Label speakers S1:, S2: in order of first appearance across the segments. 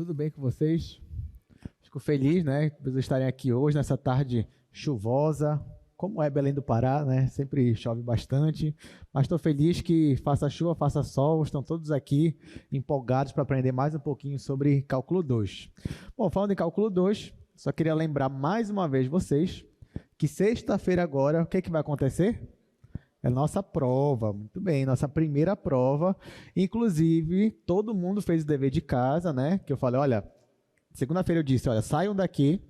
S1: Tudo bem com vocês? Fico feliz, né, por vocês estarem aqui hoje, nessa tarde chuvosa. Como é Belém do Pará, né? Sempre chove bastante, mas estou feliz que faça chuva, faça sol, estão todos aqui empolgados para aprender mais um pouquinho sobre cálculo 2. Bom, falando em cálculo 2, só queria lembrar mais uma vez vocês que sexta-feira agora, o que é que vai acontecer? É nossa prova, muito bem, nossa primeira prova. Inclusive, todo mundo fez o dever de casa, né? Que eu falei, olha, segunda-feira eu disse, olha, saiam daqui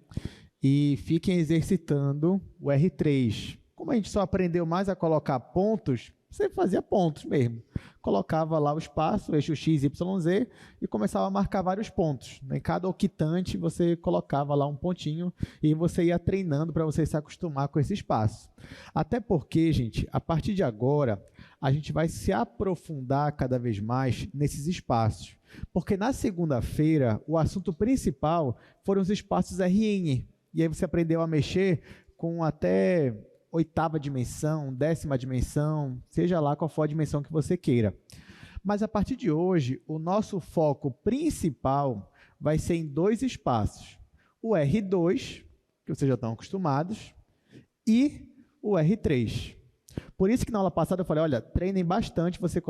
S1: e fiquem exercitando o R3. Como a gente só aprendeu mais a colocar pontos, você fazia pontos mesmo. Colocava lá o espaço, o eixo X, Y, Z, e começava a marcar vários pontos. Em cada octante, você colocava lá um pontinho e você ia treinando para você se acostumar com esse espaço. Até porque, gente, a partir de agora, a gente vai se aprofundar cada vez mais nesses espaços. Porque na segunda-feira, o assunto principal foram os espaços RN. E aí você aprendeu a mexer com até oitava dimensão, 10ª dimensão, seja lá qual for a dimensão que você queira. Mas a partir de hoje, o nosso foco principal vai ser em dois espaços. O R2, que vocês já estão acostumados, e o R3. Por isso que na aula passada eu falei, olha, treinem bastante você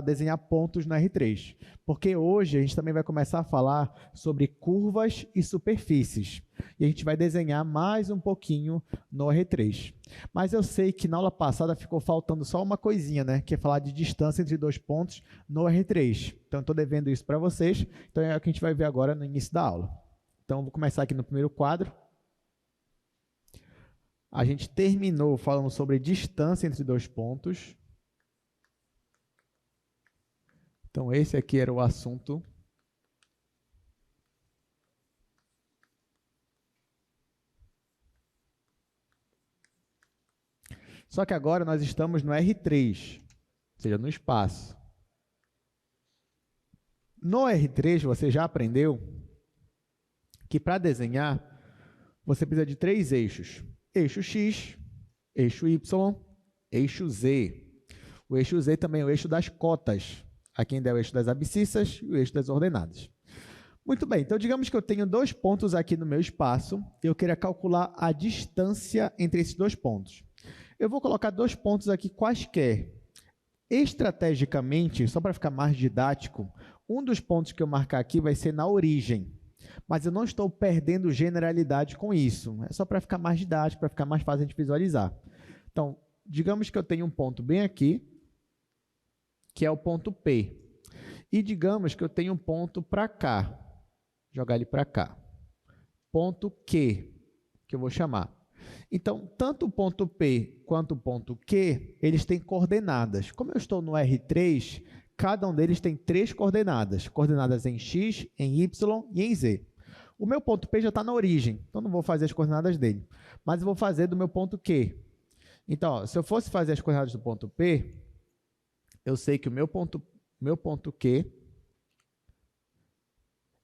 S1: desenhar pontos no R3, porque hoje a gente também vai começar a falar sobre curvas e superfícies, e a gente vai desenhar mais um pouquinho no R3. Mas eu sei que na aula passada ficou faltando só uma coisinha, né, que é falar de distância entre dois pontos no R3. Então, estou devendo isso para vocês, então é o que a gente vai ver agora no início da aula. Então, vou começar aqui no primeiro quadro. A gente terminou falando sobre distância entre dois pontos. Então, esse aqui era o assunto. Só que agora nós estamos no R3, ou seja, no espaço. No R3, você já aprendeu que para desenhar, você precisa de 3 eixos. Eixo X, eixo Y, eixo Z. O eixo Z também é o eixo das cotas. Aqui ainda é o eixo das abscissas e o eixo das ordenadas. Muito bem, então digamos que eu tenho 2 pontos aqui no meu espaço e eu queira calcular a distância entre esses 2 pontos. Eu vou colocar 2 pontos aqui quaisquer. Estrategicamente, só para ficar mais didático, um dos pontos que eu marcar aqui vai ser na origem. Mas eu não estou perdendo generalidade com isso. É só para ficar mais didático, para ficar mais fácil de visualizar. Então, digamos que eu tenho um ponto bem aqui, que é o ponto P. E digamos que eu tenho um ponto para cá. Jogar ele para cá. Ponto Q, que eu vou chamar. Então, tanto o ponto P quanto o ponto Q, eles têm coordenadas. Como eu estou no R3, cada um deles tem 3 coordenadas. Coordenadas em X, em Y e em Z. O meu ponto P já está na origem, então não vou fazer as coordenadas dele. Mas eu vou fazer do meu ponto Q. Então, ó, se eu fosse fazer as coordenadas do ponto P, eu sei que o meu ponto Q,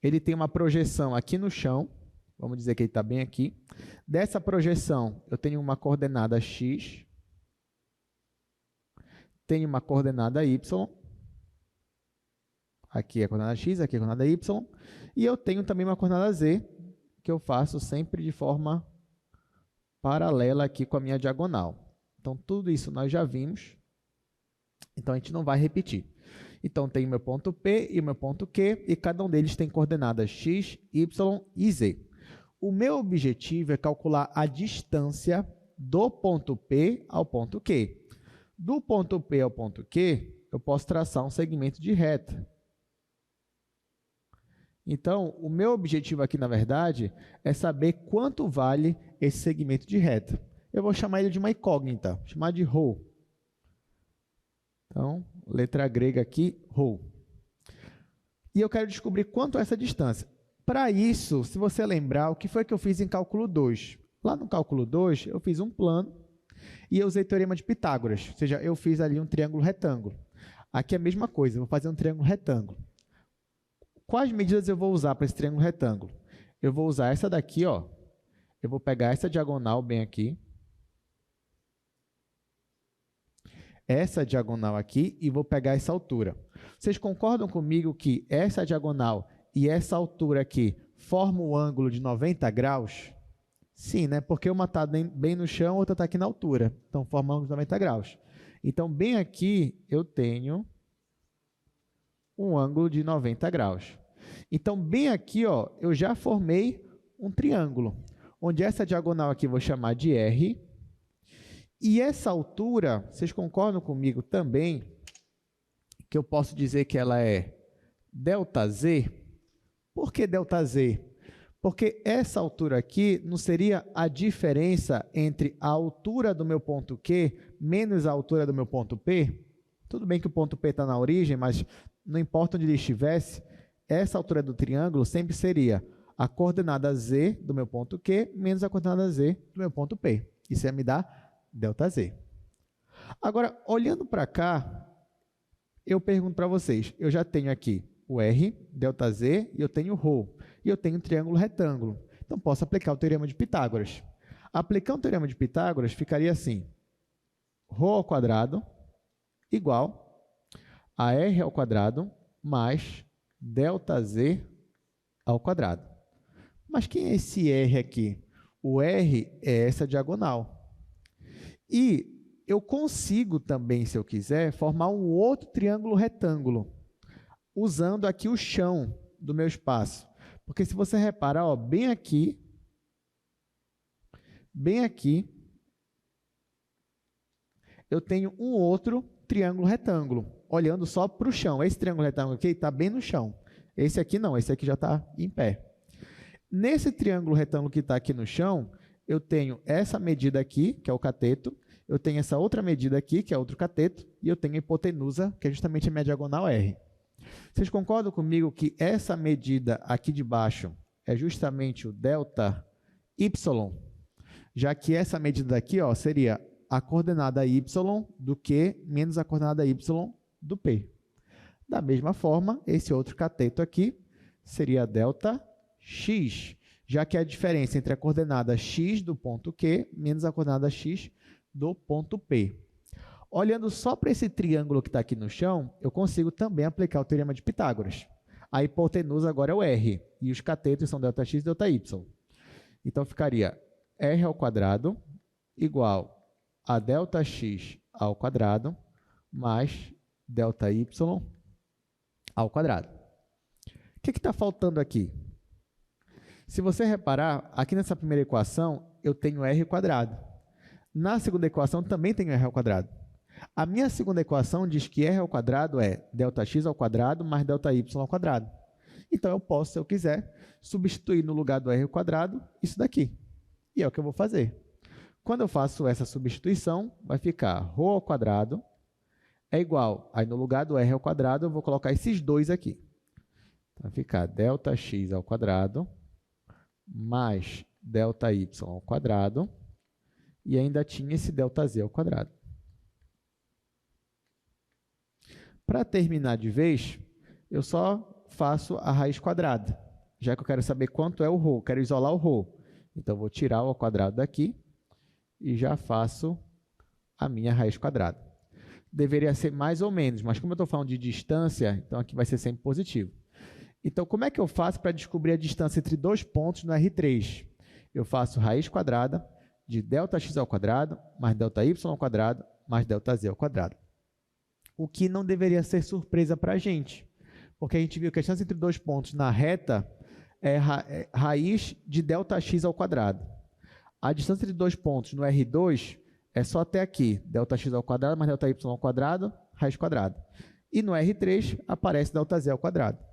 S1: ele tem uma projeção aqui no chão. Vamos dizer que ele está bem aqui. Dessa projeção, eu tenho uma coordenada X, tenho uma coordenada Y, aqui é a coordenada X, aqui é a coordenada Y, e eu tenho também uma coordenada Z, que eu faço sempre de forma paralela aqui com a minha diagonal. Então, tudo isso nós já vimos, então a gente não vai repetir. Então, tem meu ponto P e meu ponto Q, e cada um deles tem coordenadas X, Y e Z. O meu objetivo é calcular a distância do ponto P ao ponto Q. Do ponto P ao ponto Q, eu posso traçar um segmento de reta. Então, o meu objetivo aqui, na verdade, é saber quanto vale esse segmento de reta. Eu vou chamar ele de uma incógnita, vou chamar de ρ. Então, letra grega aqui, ρ. E eu quero descobrir quanto é essa distância. Para isso, se você lembrar, o que foi que eu fiz em cálculo 2? Lá no cálculo 2, eu fiz um plano e eu usei o teorema de Pitágoras, ou seja, eu fiz ali um triângulo retângulo. Aqui é a mesma coisa, eu vou fazer um triângulo retângulo. Quais medidas eu vou usar para esse triângulo retângulo? Eu vou usar essa daqui, ó. Eu vou pegar essa diagonal bem aqui, essa diagonal aqui e vou pegar essa altura. Vocês concordam comigo que essa diagonal e essa altura aqui forma um ângulo de 90 graus? Sim, né? Porque uma está bem no chão, outra está aqui na altura. Então, forma um ângulo de 90 graus. Então, bem aqui, eu tenho um ângulo de 90 graus. Então, bem aqui, ó, eu já formei um triângulo, onde essa diagonal aqui eu vou chamar de R. E essa altura, vocês concordam comigo também, que eu posso dizer que ela é ΔZ? Por que ΔZ? Porque essa altura aqui não seria a diferença entre a altura do meu ponto Q menos a altura do meu ponto P? Tudo bem que o ponto P está na origem, mas não importa onde ele estivesse, essa altura do triângulo sempre seria a coordenada Z do meu ponto Q menos a coordenada Z do meu ponto P. Isso ia me dar ΔZ. Agora, olhando para cá, eu pergunto para vocês, eu já tenho aqui o R, ΔZ, e eu tenho ρ, e eu tenho um triângulo retângulo. Então, posso aplicar o teorema de Pitágoras. Aplicando o teorema de Pitágoras, ficaria assim, ρ ao quadrado igual a R ao quadrado mais ΔZ ao quadrado. Mas quem é esse R aqui? O R é essa diagonal. E eu consigo também, se eu quiser, formar um outro triângulo retângulo, usando aqui o chão do meu espaço. Porque se você reparar, ó, bem aqui, eu tenho um outro triângulo retângulo, olhando só para o chão. Esse triângulo retângulo aqui está bem no chão. Esse aqui não, esse aqui já está em pé. Nesse triângulo retângulo que está aqui no chão, eu tenho essa medida aqui, que é o cateto, eu tenho essa outra medida aqui, que é outro cateto, e eu tenho a hipotenusa, que é justamente a minha diagonal R. Vocês concordam comigo que essa medida aqui de baixo é justamente o ΔY, já que essa medida aqui, ó, seria a coordenada y do Q menos a coordenada y do P. Da mesma forma, esse outro cateto aqui seria ΔX, já que é a diferença entre a coordenada x do ponto Q menos a coordenada x do ponto P. Olhando só para esse triângulo que está aqui no chão, eu consigo também aplicar o teorema de Pitágoras. A hipotenusa agora é o R, e os catetos são ΔX e ΔY. Então, ficaria R ao quadrado igual a ΔX ao quadrado mais ΔY ao quadrado. O que está faltando aqui? Se você reparar, aqui nessa primeira equação, eu tenho R quadrado. Na segunda equação, também tenho R ao quadrado. A minha segunda equação diz que R ao quadrado é ΔX ao quadrado mais ΔY ao quadrado. Então, eu posso, se eu quiser, substituir no lugar do R ao quadrado isso daqui. E é o que eu vou fazer. Quando eu faço essa substituição, vai ficar ρ ao quadrado é igual, aí no lugar do R ao quadrado, eu vou colocar esses dois aqui. Então, vai ficar ΔX ao quadrado mais ΔY ao quadrado, e ainda tinha esse ΔZ ao quadrado. Para terminar de vez, eu só faço a raiz quadrada, já que eu quero saber quanto é o ρ, quero isolar o ρ. Então, vou tirar o ao quadrado daqui e já faço a minha raiz quadrada. Deveria ser mais ou menos, mas como eu estou falando de distância, então aqui vai ser sempre positivo. Então, como é que eu faço para descobrir a distância entre dois pontos no R3? Eu faço raiz quadrada de ΔX ao quadrado mais ΔY ao quadrado mais ΔZ ao quadrado. O que não deveria ser surpresa para a gente, porque a gente viu que a distância entre dois pontos na reta é raiz de ΔX ao quadrado. A distância entre dois pontos no R2 é só até aqui, ΔX ao quadrado mais ΔY ao quadrado, raiz quadrada. E no R3 aparece ΔZ ao quadrado.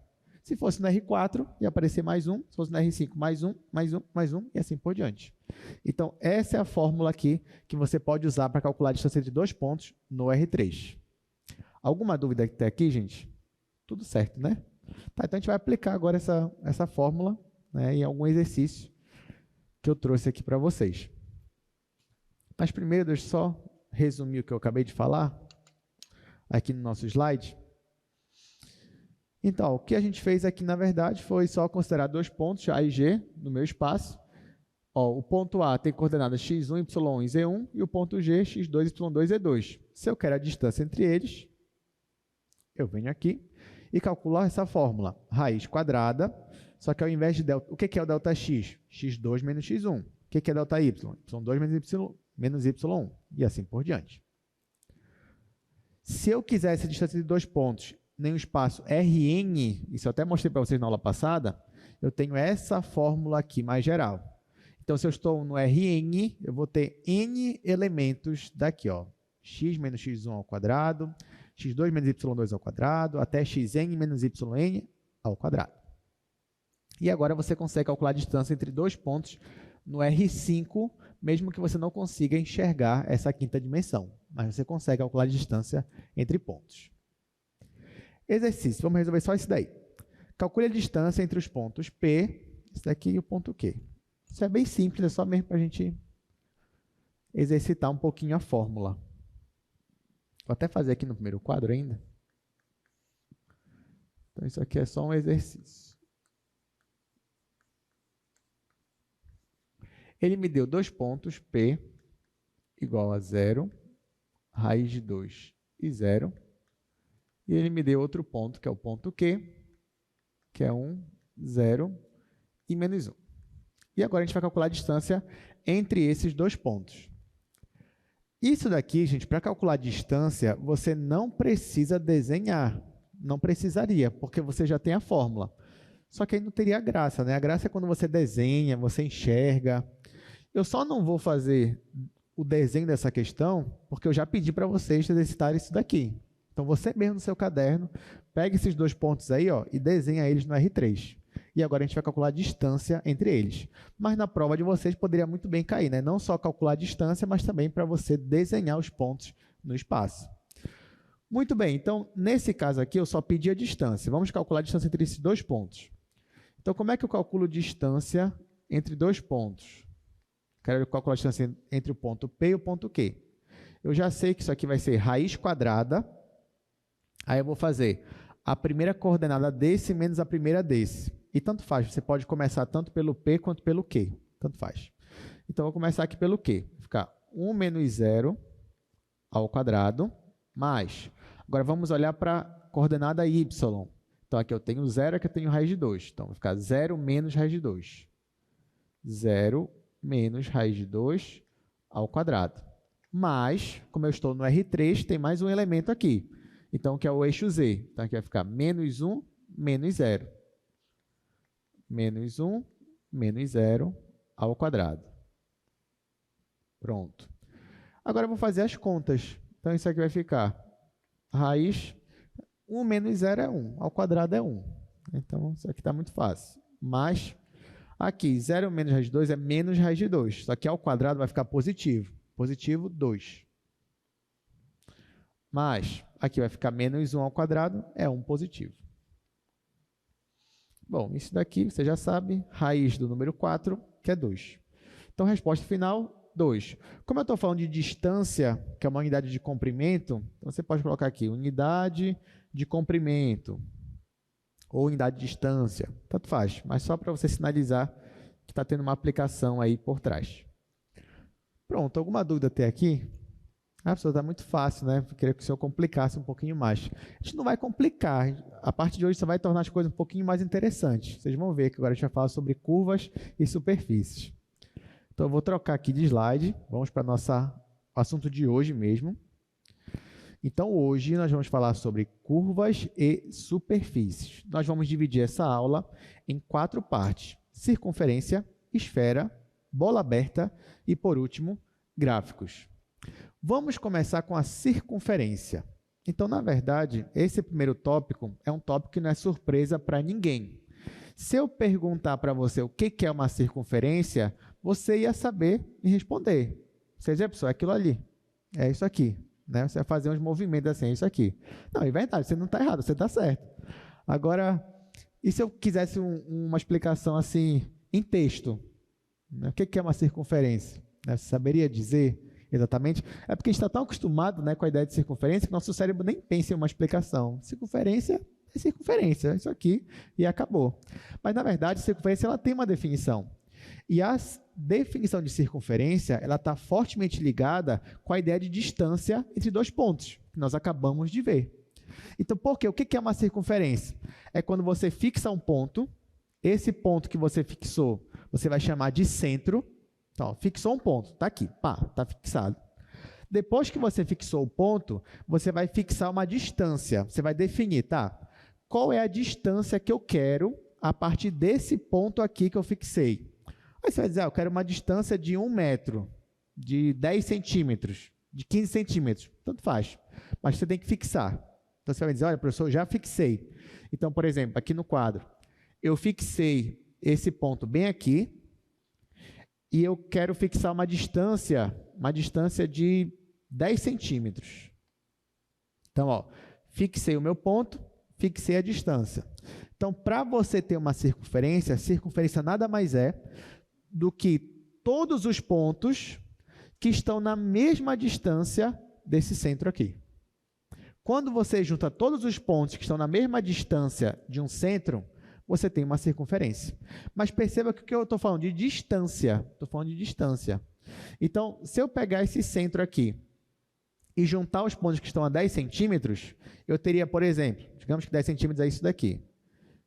S1: Se fosse no R4, ia aparecer mais um. Se fosse no R5, mais um, mais um, mais um, e assim por diante. Então, essa é a fórmula aqui que você pode usar para calcular a distância entre dois pontos no R3. Alguma dúvida até aqui, gente? Tudo certo, né? Tá, então, a gente vai aplicar agora essa fórmula, né, em algum exercício que eu trouxe aqui para vocês. Mas primeiro, deixa eu só resumir o que eu acabei de falar aqui no nosso slide. Então, o que a gente fez aqui, na verdade, foi só considerar dois pontos, A e G, no meu espaço. Ó, o ponto A tem coordenadas x1, y1 e z1, e o ponto G, x2, y2 e z2. Se eu quero a distância entre eles, eu venho aqui e calculo essa fórmula, raiz quadrada, só que ao invés de delta, o que é o delta x? x2 menos x1. O que é delta y? y2 menos y1, e assim por diante. Se eu quisesse a distância de dois pontos em um espaço Rn, isso eu até mostrei para vocês na aula passada, eu tenho essa fórmula aqui mais geral. Então, se eu estou no Rn, eu vou ter n elementos daqui, ó, x menos x1 ao quadrado, x2 menos y2 ao quadrado, até xn menos yn ao quadrado. E agora você consegue calcular a distância entre dois pontos no R5, mesmo que você não consiga enxergar essa quinta dimensão, mas você consegue calcular a distância entre pontos. Exercício, vamos resolver só isso daí. Calcule a distância entre os pontos P, esse daqui e o ponto Q. Isso é bem simples, é só mesmo para a gente exercitar um pouquinho a fórmula. Vou até fazer aqui no primeiro quadro ainda. Então, isso aqui é só um exercício. Ele me deu dois pontos, P igual a 0, raiz de 2 e 0. E ele me deu outro ponto, que é o ponto Q, que é 1, 0 e menos 1. E agora a gente vai calcular a distância entre esses dois pontos. Isso daqui, gente, para calcular a distância, você não precisa desenhar. Não precisaria, porque você já tem a fórmula. Só que aí não teria graça, né? A graça é quando você desenha, você enxerga. Eu só não vou fazer o desenho dessa questão, porque eu já pedi para vocês exercitarem isso daqui. Então, você mesmo no seu caderno, pega esses dois pontos aí, ó, e desenha eles no R3. E agora a gente vai calcular a distância entre eles. Mas na prova de vocês poderia muito bem cair, né? Não só calcular a distância, mas também para você desenhar os pontos no espaço. Muito bem, então, nesse caso aqui, eu só pedi a distância. Vamos calcular a distância entre esses dois pontos. Então, como é que eu calculo distância entre dois pontos? Quero calcular a distância entre o ponto P e o ponto Q. Eu já sei que isso aqui vai ser raiz quadrada. Aí eu vou fazer a primeira coordenada desse menos a primeira desse. E tanto faz, você pode começar tanto pelo P quanto pelo Q. Tanto faz. Então, eu vou começar aqui pelo Q. Vai ficar 1 menos 0 ao quadrado, mais. Agora, vamos olhar para a coordenada y. Então, aqui eu tenho 0, aqui eu tenho raiz de 2. Então, vai ficar 0 menos raiz de 2. 0 menos raiz de 2 ao quadrado. Mas, como eu estou no R3, tem mais um elemento aqui. Então, que é o eixo Z. Então, aqui vai ficar menos 1, menos 0. Menos 1, menos 0 ao quadrado. Pronto. Agora, eu vou fazer as contas. Então, isso aqui vai ficar raiz 1 menos 0 é 1, ao quadrado é 1. Então, isso aqui está muito fácil. Mas, aqui, 0 menos raiz de 2 é menos raiz de 2. Só que ao quadrado vai ficar positivo. Positivo, 2. Mas, aqui vai ficar menos 1 ao quadrado, é 1 positivo. Bom, isso daqui você já sabe, raiz do número 4, que é 2. Então, resposta final, 2. Como eu estou falando de distância, que é uma unidade de comprimento, então você pode colocar aqui, unidade de comprimento, ou unidade de distância, tanto faz, mas só para você sinalizar que está tendo uma aplicação aí por trás. Pronto, alguma dúvida até aqui? Ah, professor, está muito fácil, né? Eu queria que o senhor complicasse um pouquinho mais. A gente não vai complicar, a partir de hoje só vai tornar as coisas um pouquinho mais interessantes. Vocês vão ver que agora a gente vai falar sobre curvas e superfícies. Então, eu vou trocar aqui de slide, vamos para o nosso assunto de hoje mesmo. Então, hoje nós vamos falar sobre curvas e superfícies. Nós vamos dividir essa aula em 4 partes: circunferência, esfera, bola aberta e, por último, gráficos. Vamos começar com a circunferência. Então, na verdade, esse primeiro tópico é um tópico que não é surpresa para ninguém. Se eu perguntar para você o que é uma circunferência, você ia saber me responder. Você diz, professor, é aquilo ali, é isso aqui. Né? Você vai fazer uns movimentos assim, é isso aqui. Não, é verdade, você não está errado, você está certo. Agora, e se eu quisesse uma explicação assim, em texto? Né? O que é uma circunferência? Né? Você saberia dizer exatamente? É porque a gente está tão acostumado, né, com a ideia de circunferência que nosso cérebro nem pensa em uma explicação. Circunferência é circunferência, é isso aqui e acabou. Mas, na verdade, circunferência ela tem uma definição. E a definição de circunferência ela está fortemente ligada com a ideia de distância entre dois pontos, que nós acabamos de ver. Então, por quê? O que é uma circunferência? É quando você fixa um ponto, esse ponto que você fixou, você vai chamar de centro. Então, fixou um ponto, está aqui, pá, está fixado. Depois que você fixou o ponto, você vai fixar uma distância. Você vai definir, tá? Qual é a distância que eu quero a partir desse ponto aqui que eu fixei? Aí você vai dizer, eu quero uma distância de 1 metro, de 10 centímetros, de 15 centímetros. Tanto faz. Mas você tem que fixar. Então, você vai dizer, olha, professor, eu já fixei. Então, por exemplo, aqui no quadro, eu fixei esse ponto bem aqui e eu quero fixar uma distância de 10 centímetros. Então, ó, fixei o meu ponto, fixei a distância. Então, para você ter uma circunferência, a circunferência nada mais é do que todos os pontos que estão na mesma distância desse centro aqui. Quando você junta todos os pontos que estão na mesma distância de um centro, você tem uma circunferência. Mas perceba que o que eu estou falando de distância, estou falando de distância. Então, se eu pegar esse centro aqui e juntar os pontos que estão a 10 centímetros, eu teria, por exemplo, digamos que 10 centímetros é isso daqui.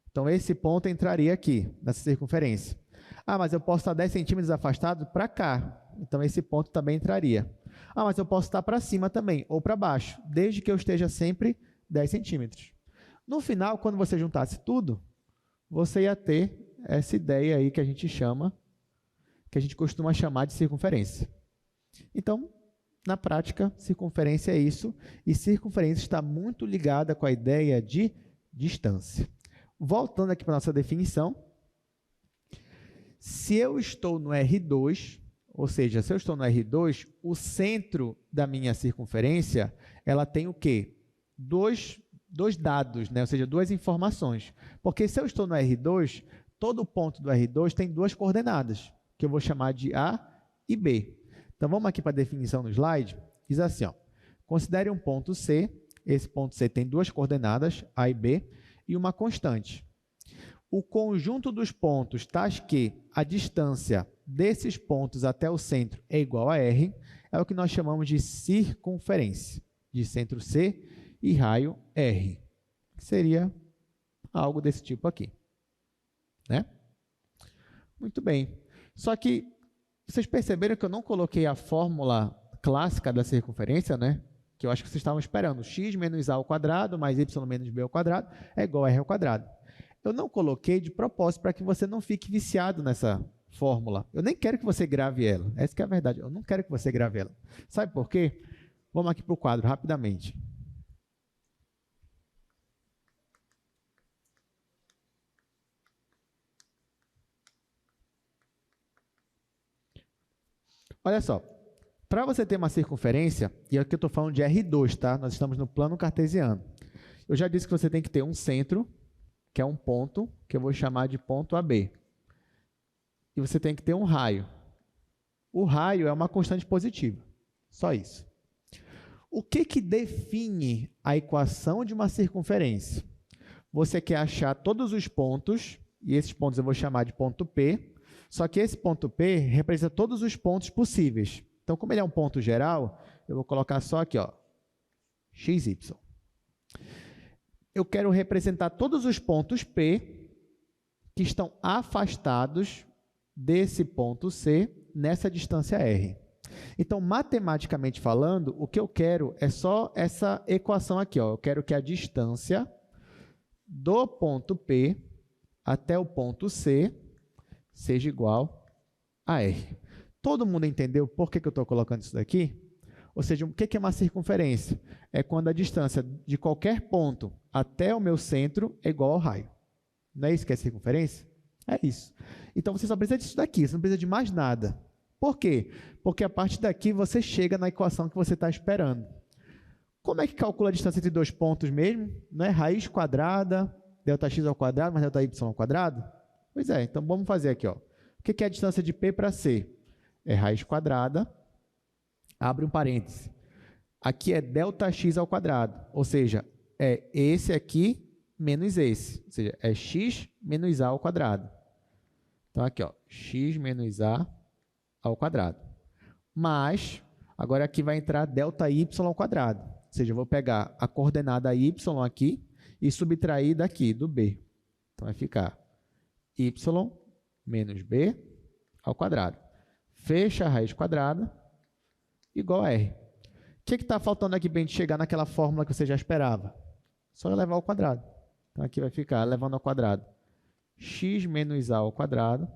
S1: Então, esse ponto entraria aqui, nessa circunferência. Ah, mas eu posso estar 10 centímetros afastado para cá. Então, esse ponto também entraria. Ah, mas eu posso estar para cima também, ou para baixo, desde que eu esteja sempre 10 centímetros. No final, quando você juntasse tudo, você ia ter essa ideia aí que a gente chama, que a gente costuma chamar de circunferência. Então, na prática, circunferência é isso, e circunferência está muito ligada com a ideia de distância. Voltando aqui para a nossa definição, se eu estou no R2, ou seja, se eu estou no R2, o centro da minha circunferência, ela tem o quê? Dois dados, né? Ou seja, duas informações. Porque se eu estou no R2, todo ponto do R2 tem duas coordenadas, que eu vou chamar de A e B. Então, vamos aqui para a definição no slide. Diz assim, ó, considere um ponto C. Esse ponto C tem duas coordenadas, A e B, e uma constante. O conjunto dos pontos tais que a distância desses pontos até o centro é igual a R, é o que nós chamamos de circunferência, de centro C e raio R. Seria algo desse tipo aqui, né? Muito bem. Só que vocês perceberam que eu não coloquei a fórmula clássica da circunferência, né? Que eu acho que vocês estavam esperando. X menos A ao quadrado mais Y menos B ao quadrado é igual a R ao quadrado. Eu não coloquei de propósito para que você não fique viciado nessa fórmula. Eu nem quero que você grave ela. Essa que é a verdade. Eu não quero que você grave ela. Sabe por quê? Vamos aqui para o quadro rapidamente. Olha só. Para você ter uma circunferência, e aqui eu estou falando de R2, tá? Nós estamos no plano cartesiano. Eu já disse que você tem que ter um centro, que é um ponto, que eu vou chamar de ponto AB. E você tem que ter um raio. O raio é uma constante positiva. Só isso. O que define a equação de uma circunferência? Você quer achar todos os pontos, e esses pontos eu vou chamar de ponto P, só que esse ponto P representa todos os pontos possíveis. Então, como ele é um ponto geral, eu vou colocar só aqui, ó, XY. Eu quero representar todos os pontos P que estão afastados desse ponto C nessa distância R. Então, matematicamente falando, o que eu quero é só essa equação aqui, ó. Eu quero que a distância do ponto P até o ponto C seja igual a R. Todo mundo entendeu por que eu estou colocando isso daqui? Ou seja, o que é uma circunferência? É quando a distância de qualquer ponto até o meu centro é igual ao raio. Não é isso que é circunferência? É isso. Então, você só precisa disso daqui, você não precisa de mais nada. Por quê? Porque a partir daqui você chega na equação que você está esperando. Como é que calcula a distância entre dois pontos mesmo? Não é raiz quadrada, ΔX ao quadrado, mais ΔY ao quadrado? Pois é, então vamos fazer aqui, ó. O que é a distância de P para C? É raiz quadrada, abre um parêntese. Aqui é ΔX ao quadrado, ou seja, é esse aqui menos esse, ou seja, é x menos a ao quadrado. Então, aqui, ó, x menos a ao quadrado. Mas, agora aqui vai entrar ΔY ao quadrado. seja, eu vou pegar a coordenada y aqui e subtrair daqui, do b. Então, vai ficar y menos b ao quadrado. Fecha a raiz quadrada igual a r. O que está faltando aqui para a gente chegar naquela fórmula que você já esperava? Só elevar ao quadrado. Então, aqui vai ficar elevando ao quadrado x menos a ao quadrado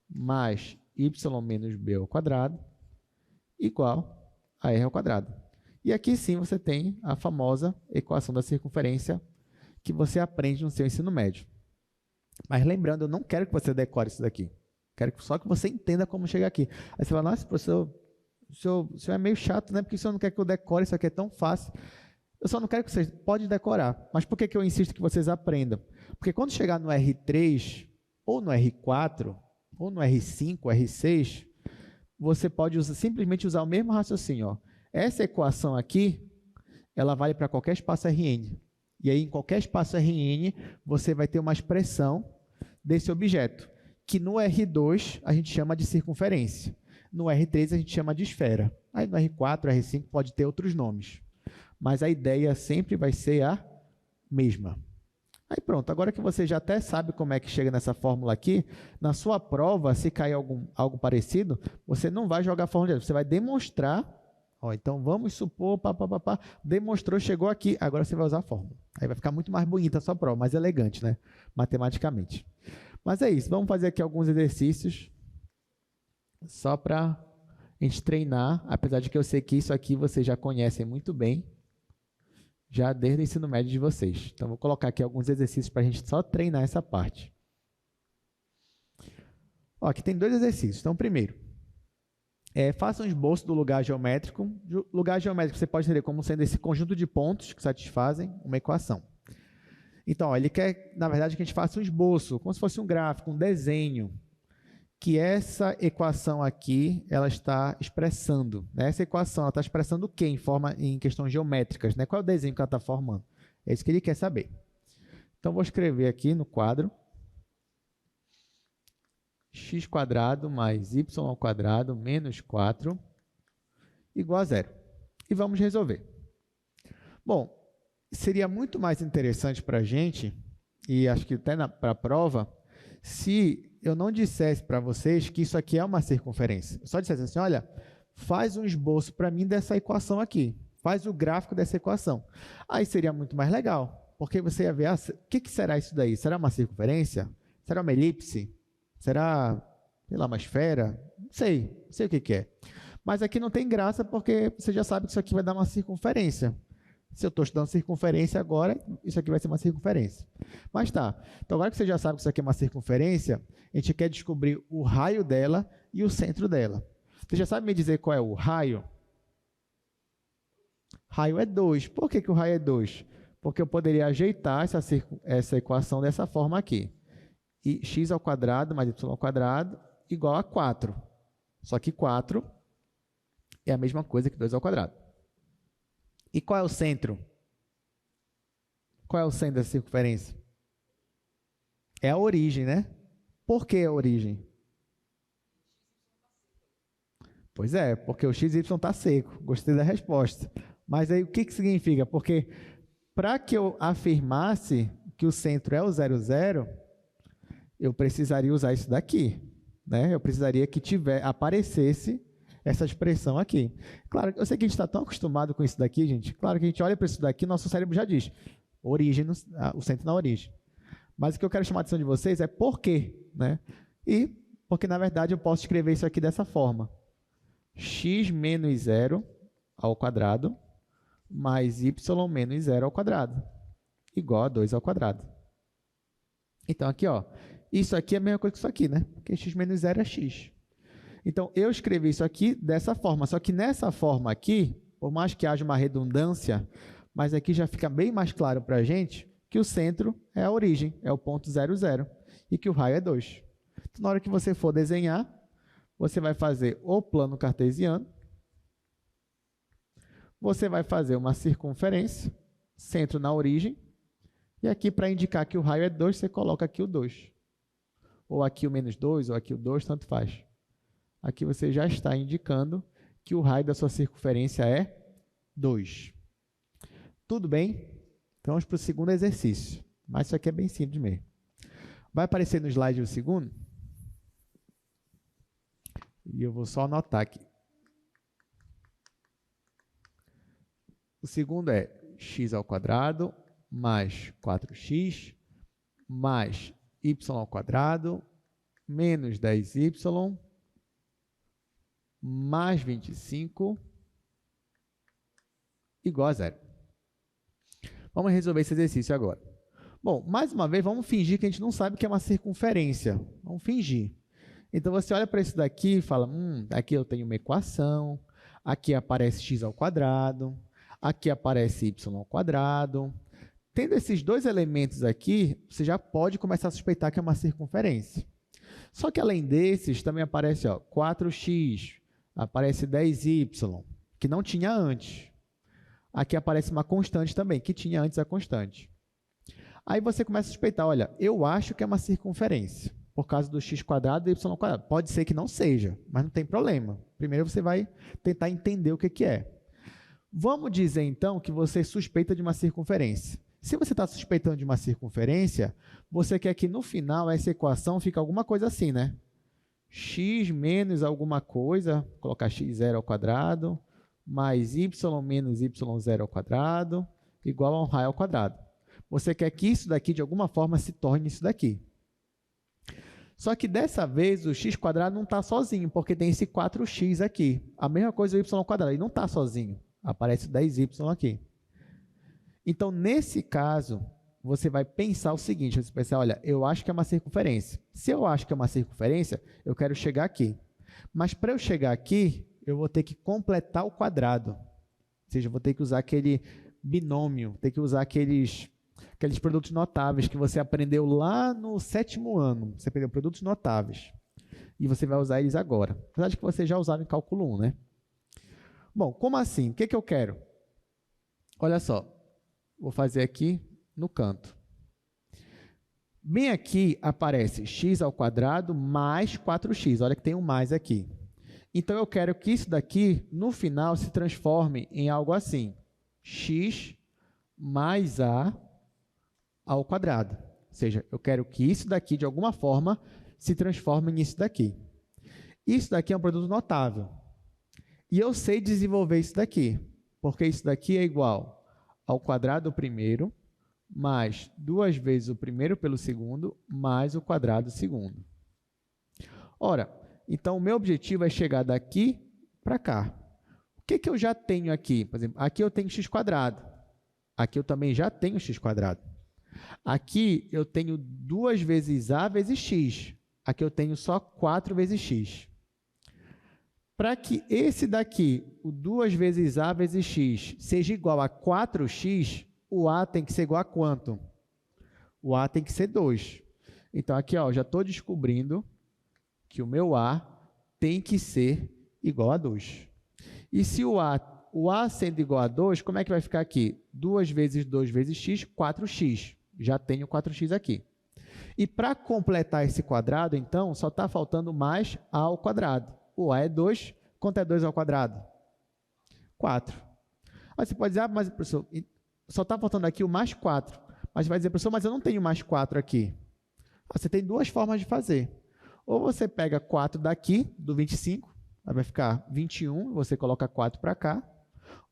S1: mais y menos b ao quadrado igual a r ao quadrado. E aqui sim você tem a famosa equação da circunferência que você aprende no seu ensino médio. Mas lembrando, eu não quero que você decore isso daqui. Quero só que você entenda como chegar aqui. Aí você fala, nossa, professor, o senhor é meio chato, né? Porque o senhor não quer que eu decore, isso aqui é tão fácil. Eu só não quero que vocês... Pode decorar. Mas por que eu insisto que vocês aprendam? Porque quando chegar no R3, ou no R4, ou no R5, R6, você pode simplesmente usar o mesmo raciocínio. Ó. Essa equação aqui, ela vale para qualquer espaço Rn. E aí, em qualquer espaço Rn, você vai ter uma expressão desse objeto, que no R2 a gente chama de circunferência. No R3 a gente chama de esfera. Aí no R4, R5 pode ter outros nomes. Mas a ideia sempre vai ser a mesma. Aí pronto, agora que você já até sabe como é que chega nessa fórmula aqui, na sua prova, se cair algo parecido, você não vai jogar a fórmula direto, você vai demonstrar. Ó, então vamos supor, demonstrou, chegou aqui, agora você vai usar a fórmula. Aí vai ficar muito mais bonita a sua prova, mais elegante, né? Matematicamente. Mas é isso, vamos fazer aqui alguns exercícios, só para a gente treinar, apesar de que eu sei que isso aqui vocês já conhecem muito bem, já desde o ensino médio de vocês. Então, vou colocar aqui alguns exercícios para a gente só treinar essa parte. Ó, aqui tem dois exercícios. Então, primeiro, faça um esboço do lugar geométrico. Lugar geométrico você pode entender como sendo esse conjunto de pontos que satisfazem uma equação. Então, ó, ele quer, na verdade, que a gente faça um esboço, como se fosse um gráfico, um desenho, que essa equação aqui, ela está expressando. Né? Essa equação, ela está expressando o quê em questões geométricas? Né? Qual é o desenho que ela está formando? É isso que ele quer saber. Então, vou escrever aqui no quadro x² mais y² menos 4 igual a 0. E vamos resolver. Bom, seria muito mais interessante para a gente, e acho que até para a prova, se eu não dissesse para vocês que isso aqui é uma circunferência. Eu só dissesse assim, olha, faz um esboço para mim dessa equação aqui. Faz o gráfico dessa equação. Aí seria muito mais legal, porque você ia ver, o que será isso daí? Será uma circunferência? Será uma elipse? Será, sei lá, uma esfera? Não sei o que é. Mas aqui não tem graça, porque você já sabe que isso aqui vai dar uma circunferência. Se eu estou estudando circunferência agora, isso aqui vai ser uma circunferência. Mas tá. Então, agora que você já sabe que isso aqui é uma circunferência, a gente quer descobrir o raio dela e o centro dela. Você já sabe me dizer qual é o raio? Raio é 2. Por que o raio é 2? Porque eu poderia ajeitar essa equação dessa forma aqui. E x² mais y² igual a 4. Só que 4 é a mesma coisa que 2². E qual é o centro? Qual é o centro dessa circunferência? É a origem, né? Por que a origem? Pois é, porque o x e y está seco. Gostei da resposta. Mas aí o que significa? Porque para que eu afirmasse que o centro é o 0, 0, eu precisaria usar isso daqui. Né? Eu precisaria que aparecesse essa expressão aqui. Claro, eu sei que a gente está tão acostumado com isso daqui, gente. Claro que a gente olha para isso daqui, nosso cérebro já diz origem, o centro na origem. Mas o que eu quero chamar a atenção de vocês é por quê, né? E porque, na verdade, eu posso escrever isso aqui dessa forma. X menos 0 ao quadrado mais y menos 0 ao quadrado igual a 2 ao quadrado. Então, aqui, ó, isso aqui é a mesma coisa que isso aqui, né? Porque x menos 0 é x. Então, eu escrevi isso aqui dessa forma, só que nessa forma aqui, por mais que haja uma redundância, mas aqui já fica bem mais claro para a gente que o centro é a origem, é o ponto 0, 0, e que o raio é 2. Então, na hora que você for desenhar, você vai fazer o plano cartesiano, você vai fazer uma circunferência, centro na origem, e aqui, para indicar que o raio é 2, você coloca aqui o 2. Ou aqui o menos 2, ou aqui o 2, tanto faz. Aqui você já está indicando que o raio da sua circunferência é 2. Tudo bem? Então, vamos para o segundo exercício. Mas isso aqui é bem simples mesmo. Vai aparecer no slide o segundo? E eu vou só anotar aqui. O segundo é x ao quadrado mais 4x mais y ao quadrado menos 10y mais 25 igual a zero. Vamos resolver esse exercício agora. Bom, mais uma vez, vamos fingir que a gente não sabe o que é uma circunferência. Vamos fingir. Então, você olha para isso daqui e fala, aqui eu tenho uma equação, aqui aparece x ao quadrado, aqui aparece y ao quadrado. Tendo esses dois elementos aqui, você já pode começar a suspeitar que é uma circunferência. Só que, além desses, também aparece 4x, aparece 10y, que não tinha antes. Aqui aparece uma constante também, que tinha antes a constante. Aí você começa a suspeitar, olha, eu acho que é uma circunferência, por causa do x quadrado e y quadrado. Pode ser que não seja, mas não tem problema. Primeiro você vai tentar entender o que é. Vamos dizer, então, que você suspeita de uma circunferência. Se você está suspeitando de uma circunferência, você quer que no final essa equação fique alguma coisa assim, né? X menos alguma coisa, colocar x0 ao quadrado, mais y menos y0 ao quadrado, igual a um raio ao quadrado. Você quer que isso daqui, de alguma forma, se torne isso daqui. Só que dessa vez o x quadrado não está sozinho, porque tem esse 4x aqui. A mesma coisa o y ao quadrado, ele não está sozinho. Aparece 10y aqui. Então, nesse caso, você vai pensar o seguinte, você vai pensar, olha, eu acho que é uma circunferência. Se eu acho que é uma circunferência, eu quero chegar aqui. Mas para eu chegar aqui, eu vou ter que completar o quadrado. Ou seja, eu vou ter que usar aquele binômio, ter que usar aqueles produtos notáveis que você aprendeu lá no 7º ano. Você aprendeu produtos notáveis. E você vai usar eles agora. Apesar de que você já usava em cálculo 1, né? Bom, como assim? O que eu quero? Olha só. Vou fazer aqui no canto. Bem aqui aparece x ao quadrado mais 4x. Olha que tem um mais aqui. Então, eu quero que isso daqui, no final, se transforme em algo assim. X mais a ao quadrado. Ou seja, eu quero que isso daqui, de alguma forma, se transforme nisso daqui. Isso daqui é um produto notável. E eu sei desenvolver isso daqui, porque isso daqui é igual ao quadrado do primeiro, mais 2 vezes o primeiro pelo segundo, mais o quadrado do segundo. Ora, então o meu objetivo é chegar daqui para cá. O que eu já tenho aqui? Por exemplo, aqui eu tenho x quadrado. Aqui eu também já tenho x quadrado. Aqui eu tenho 2 vezes a vezes x. Aqui eu tenho só 4 vezes x. Para que esse daqui, o 2 vezes a vezes x, seja igual a 4x, o a tem que ser igual a quanto? O a tem que ser 2. Então, aqui, já estou descobrindo que o meu a tem que ser igual a 2. E se o a sendo igual a 2, como é que vai ficar aqui? 2 vezes 2 vezes x, 4x. Já tenho 4x aqui. E para completar esse quadrado, então, só está faltando mais a ao quadrado. O a é 2. Quanto é 2 ao quadrado? 4. Aí você pode dizer, mas professor, só está faltando aqui o mais 4. Mas vai dizer, professor, mas eu não tenho mais 4 aqui. Você tem duas formas de fazer. Ou você pega 4 daqui, do 25, aí vai ficar 21, você coloca 4 para cá.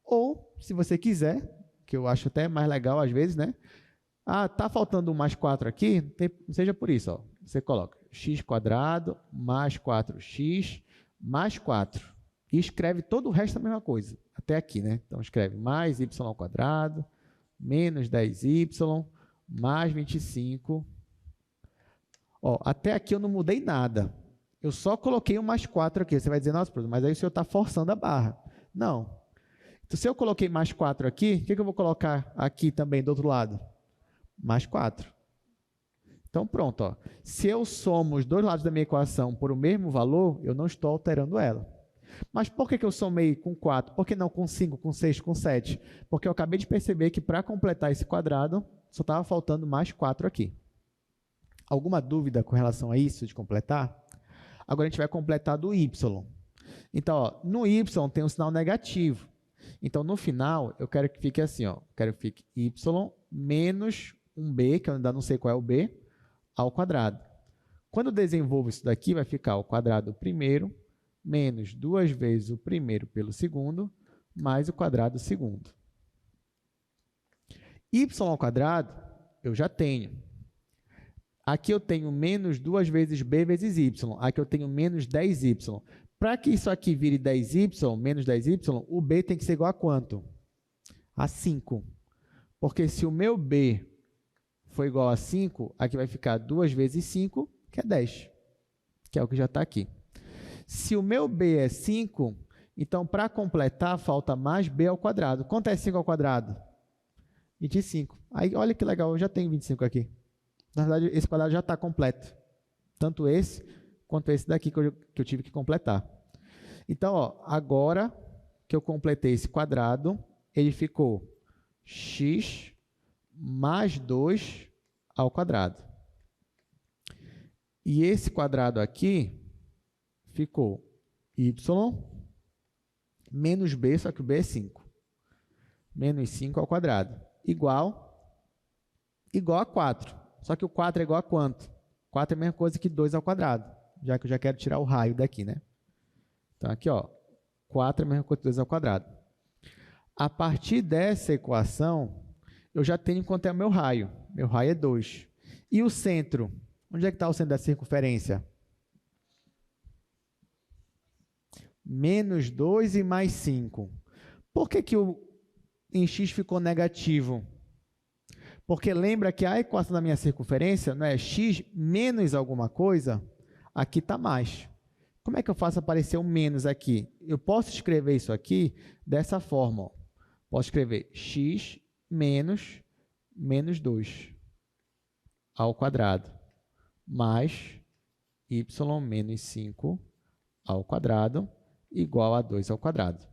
S1: Ou, se você quiser, que eu acho até mais legal às vezes, né? Está faltando um mais 4 aqui, não seja por isso. Você coloca x² mais 4x mais 4. E escreve todo o resto da mesma coisa, até aqui, né? Então, escreve mais y² menos 10y mais 25. Até aqui eu não mudei nada. Eu só coloquei um mais 4 aqui. Você vai dizer, nossa, mas aí o senhor está forçando a barra. Não. Então, se eu coloquei mais 4 aqui, o que eu vou colocar aqui também do outro lado? Mais 4. Então, pronto. Se eu somo os dois lados da minha equação por o mesmo valor, eu não estou alterando ela. Mas por que eu somei com 4? Por que não com 5, com 6, com 7? Porque eu acabei de perceber que para completar esse quadrado, só estava faltando mais 4 aqui. Alguma dúvida com relação a isso de completar? Agora a gente vai completar do y. Então, no y tem um sinal negativo. Então, no final, eu quero que fique assim, ó. Quero que fique y menos um b, que eu ainda não sei qual é o b, ao quadrado. Quando eu desenvolvo isso daqui, vai ficar o quadrado do primeiro menos 2 vezes o primeiro pelo segundo, mais o quadrado do segundo. Y ao quadrado, eu já tenho. Aqui eu tenho menos 2 vezes b vezes y. Aqui eu tenho menos 10y. Para que isso aqui vire 10y, menos 10y, o b tem que ser igual a quanto? A 5. Porque se o meu b for igual a 5, aqui vai ficar 2 vezes 5, que é 10, que é o que já está aqui. Se o meu b é 5, então, para completar, falta mais b ao quadrado. Quanto é 5 ao quadrado? 25. Aí, olha que legal, eu já tenho 25 aqui. Na verdade, esse quadrado já está completo. Tanto esse, quanto esse daqui que eu tive que completar. Então, ó, agora que eu completei esse quadrado, ele ficou x mais 2 ao quadrado. E esse quadrado aqui ficou y menos b, só que o b é 5. Menos 5 ao quadrado. Igual a 4. Só que o 4 é igual a quanto? 4 é a mesma coisa que 2 ao quadrado, já que eu já quero tirar o raio daqui, né? Então, aqui, ó, 4 é a mesma coisa que 2 ao quadrado. A partir dessa equação, eu já tenho quanto é o meu raio. Meu raio é 2. E o centro? Onde é que está o centro da circunferência? Menos 2 e mais 5. Por que o em x ficou negativo? Porque lembra que a equação da minha circunferência não é x menos alguma coisa? Aqui está mais. Como é que eu faço aparecer o menos aqui? Eu posso escrever isso aqui dessa forma. Ó. Posso escrever x menos 2 ao quadrado mais y menos 5 ao quadrado igual a 2 ao quadrado.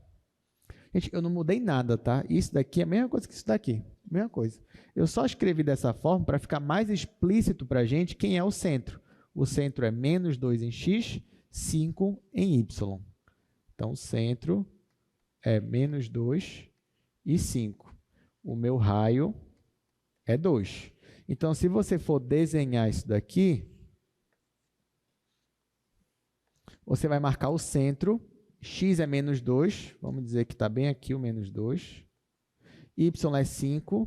S1: Gente, eu não mudei nada, tá? Isso daqui é a mesma coisa que isso daqui. Mesma coisa. Eu só escrevi dessa forma para ficar mais explícito para a gente quem é o centro. O centro é menos 2 em x, 5 em y. Então, o centro é menos 2 e 5. O meu raio é 2. Então, se você for desenhar isso daqui, você vai marcar o centro. X é menos 2, vamos dizer que está bem aqui o menos 2. Y é 5.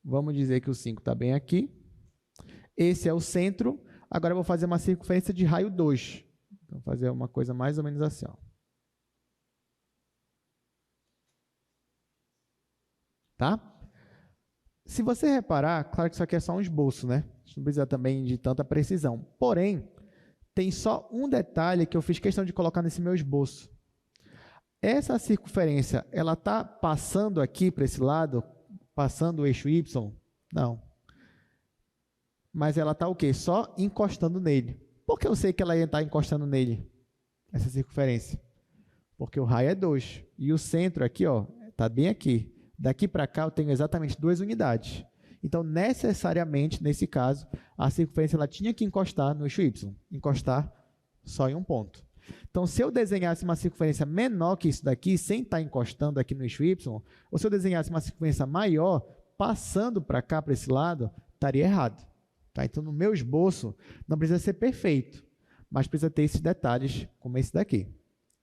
S1: Vamos dizer que o 5 está bem aqui. Esse é o centro. Agora eu vou fazer uma circunferência de raio 2. Então, vou fazer uma coisa mais ou menos assim. Ó. Tá? Se você reparar, claro que isso aqui é só um esboço, né? A gente não precisa também de tanta precisão. Porém, tem só um detalhe que eu fiz questão de colocar nesse meu esboço. Essa circunferência, ela está passando aqui para esse lado, passando o eixo Y? Não. Mas ela está o quê? Só encostando nele. Por que eu sei que ela ia estar encostando nele, essa circunferência? Porque o raio é 2. E o centro aqui, ó, está bem aqui. Daqui para cá eu tenho exatamente 2 unidades. Então, necessariamente, nesse caso, a circunferência ela tinha que encostar no eixo Y. Encostar só em um ponto. Então, se eu desenhasse uma circunferência menor que isso daqui, sem estar encostando aqui no eixo Y, ou se eu desenhasse uma circunferência maior, passando para cá, para esse lado, estaria errado. Tá? Então, no meu esboço, não precisa ser perfeito, mas precisa ter esses detalhes, como esse daqui.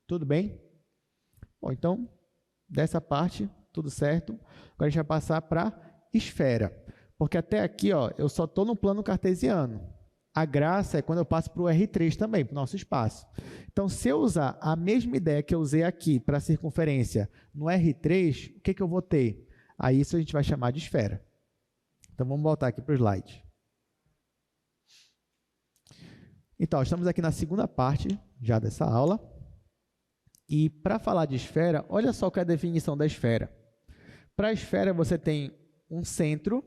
S1: Tudo bem? Bom, então, dessa parte, tudo certo. Agora a gente vai passar para a esfera. Porque até aqui, ó, eu só estou no plano cartesiano. A graça é quando eu passo para o R3 também, para o nosso espaço. Então, se eu usar a mesma ideia que eu usei aqui para a circunferência no R3, o que eu vou ter? Aí isso a gente vai chamar de esfera. Então, vamos voltar aqui para o slide. Então, estamos aqui na segunda parte já dessa aula. E para falar de esfera, olha só qual é a definição da esfera. Para a esfera, você tem um centro,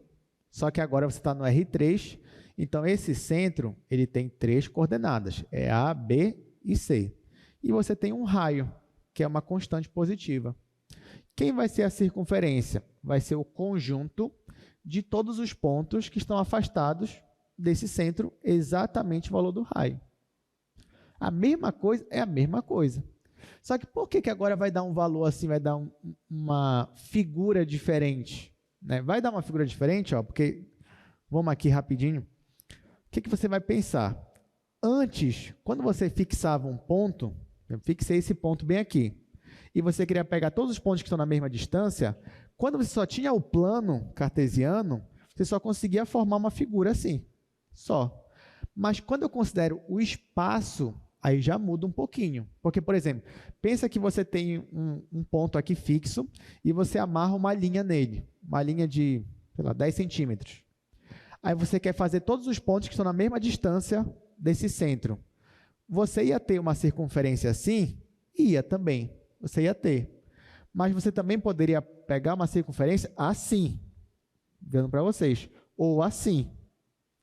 S1: só que agora você está no R3. Então, esse centro ele tem 3 coordenadas, é A, B e C. E você tem um raio, que é uma constante positiva. Quem vai ser a circunferência? Vai ser o conjunto de todos os pontos que estão afastados desse centro, exatamente o valor do raio. A mesma coisa é a mesma coisa. Só que por que que agora vai dar um valor assim, vai dar uma figura diferente? Né? Vai dar uma figura diferente, ó, porque, vamos aqui rapidinho, o que que você vai pensar? Antes, quando você fixava um ponto, eu fixei esse ponto bem aqui, e você queria pegar todos os pontos que estão na mesma distância, quando você só tinha o plano cartesiano, você só conseguia formar uma figura assim, só. Mas quando eu considero o espaço, aí já muda um pouquinho. Porque, por exemplo, pensa que você tem um ponto aqui fixo e você amarra uma linha nele, uma linha de, sei lá, 10 centímetros. Aí você quer fazer todos os pontos que estão na mesma distância desse centro. Você ia ter uma circunferência assim? Ia também. Você ia ter. Mas você também poderia pegar uma circunferência assim, vendo para vocês, ou assim.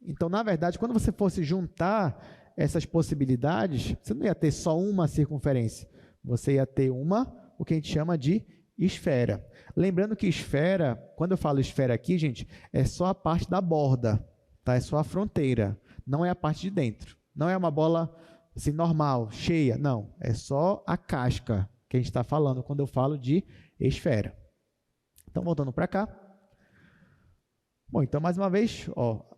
S1: Então, na verdade, quando você fosse juntar essas possibilidades, você não ia ter só uma circunferência, você ia ter o que a gente chama de esfera. Lembrando que esfera, quando eu falo esfera aqui, gente, é só a parte da borda, tá? É só a fronteira, não é a parte de dentro. Não é uma bola assim, normal, cheia, não. É só a casca que a gente está falando quando eu falo de esfera. Então, voltando para cá. Bom, então, mais uma vez, ó,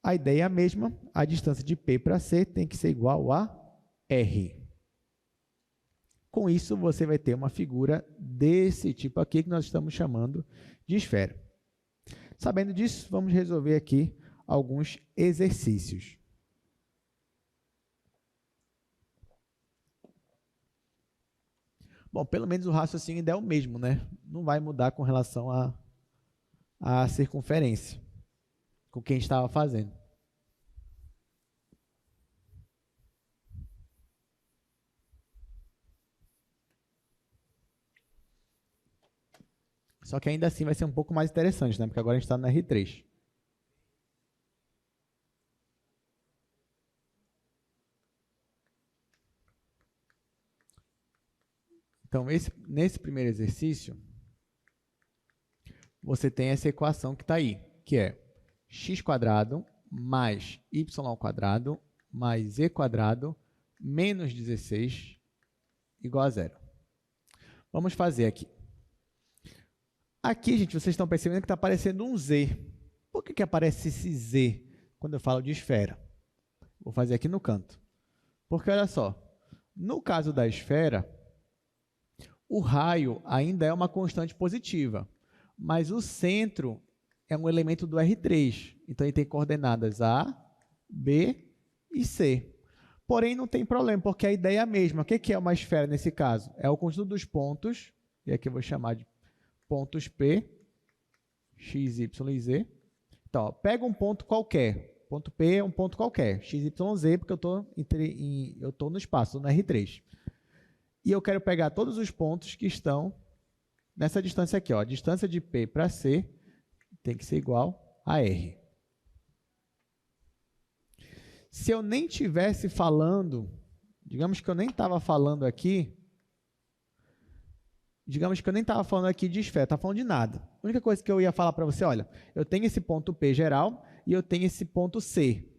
S1: a ideia é a mesma, a distância de P para C tem que ser igual a R. Com isso, você vai ter uma figura desse tipo aqui, que nós estamos chamando de esfera. Sabendo disso, vamos resolver aqui alguns exercícios. Bom, pelo menos o raciocínio ainda é o mesmo, né? Não vai mudar com relação à circunferência, com o que a gente estava fazendo. Só que ainda assim vai ser um pouco mais interessante, né? Porque agora a gente está no R3. Então, nesse primeiro exercício, você tem essa equação que está aí, que é x² mais y² mais z² menos 16 igual a zero. Vamos fazer aqui. Aqui, gente, vocês estão percebendo que está aparecendo um z. Por que aparece esse z quando eu falo de esfera? Vou fazer aqui no canto. Porque, olha só, no caso da esfera, o raio ainda é uma constante positiva, mas o centro é um elemento do R3. Então, ele tem coordenadas A, B e C. Porém, não tem problema, porque a ideia é a mesma. O que é uma esfera nesse caso? É o conjunto dos pontos, e aqui eu vou chamar de pontos P, x, y e z. Então, ó, pega um ponto qualquer. Ponto P é um ponto qualquer, x, y, z, porque eu estou no espaço, no R3. E eu quero pegar todos os pontos que estão nessa distância aqui. Ó. A distância de P para C tem que ser igual a R. Se eu nem estivesse falando, digamos que eu nem estava falando aqui, de esfera, estava falando de nada. A única coisa que eu ia falar para você, olha, eu tenho esse ponto P geral e eu tenho esse ponto C.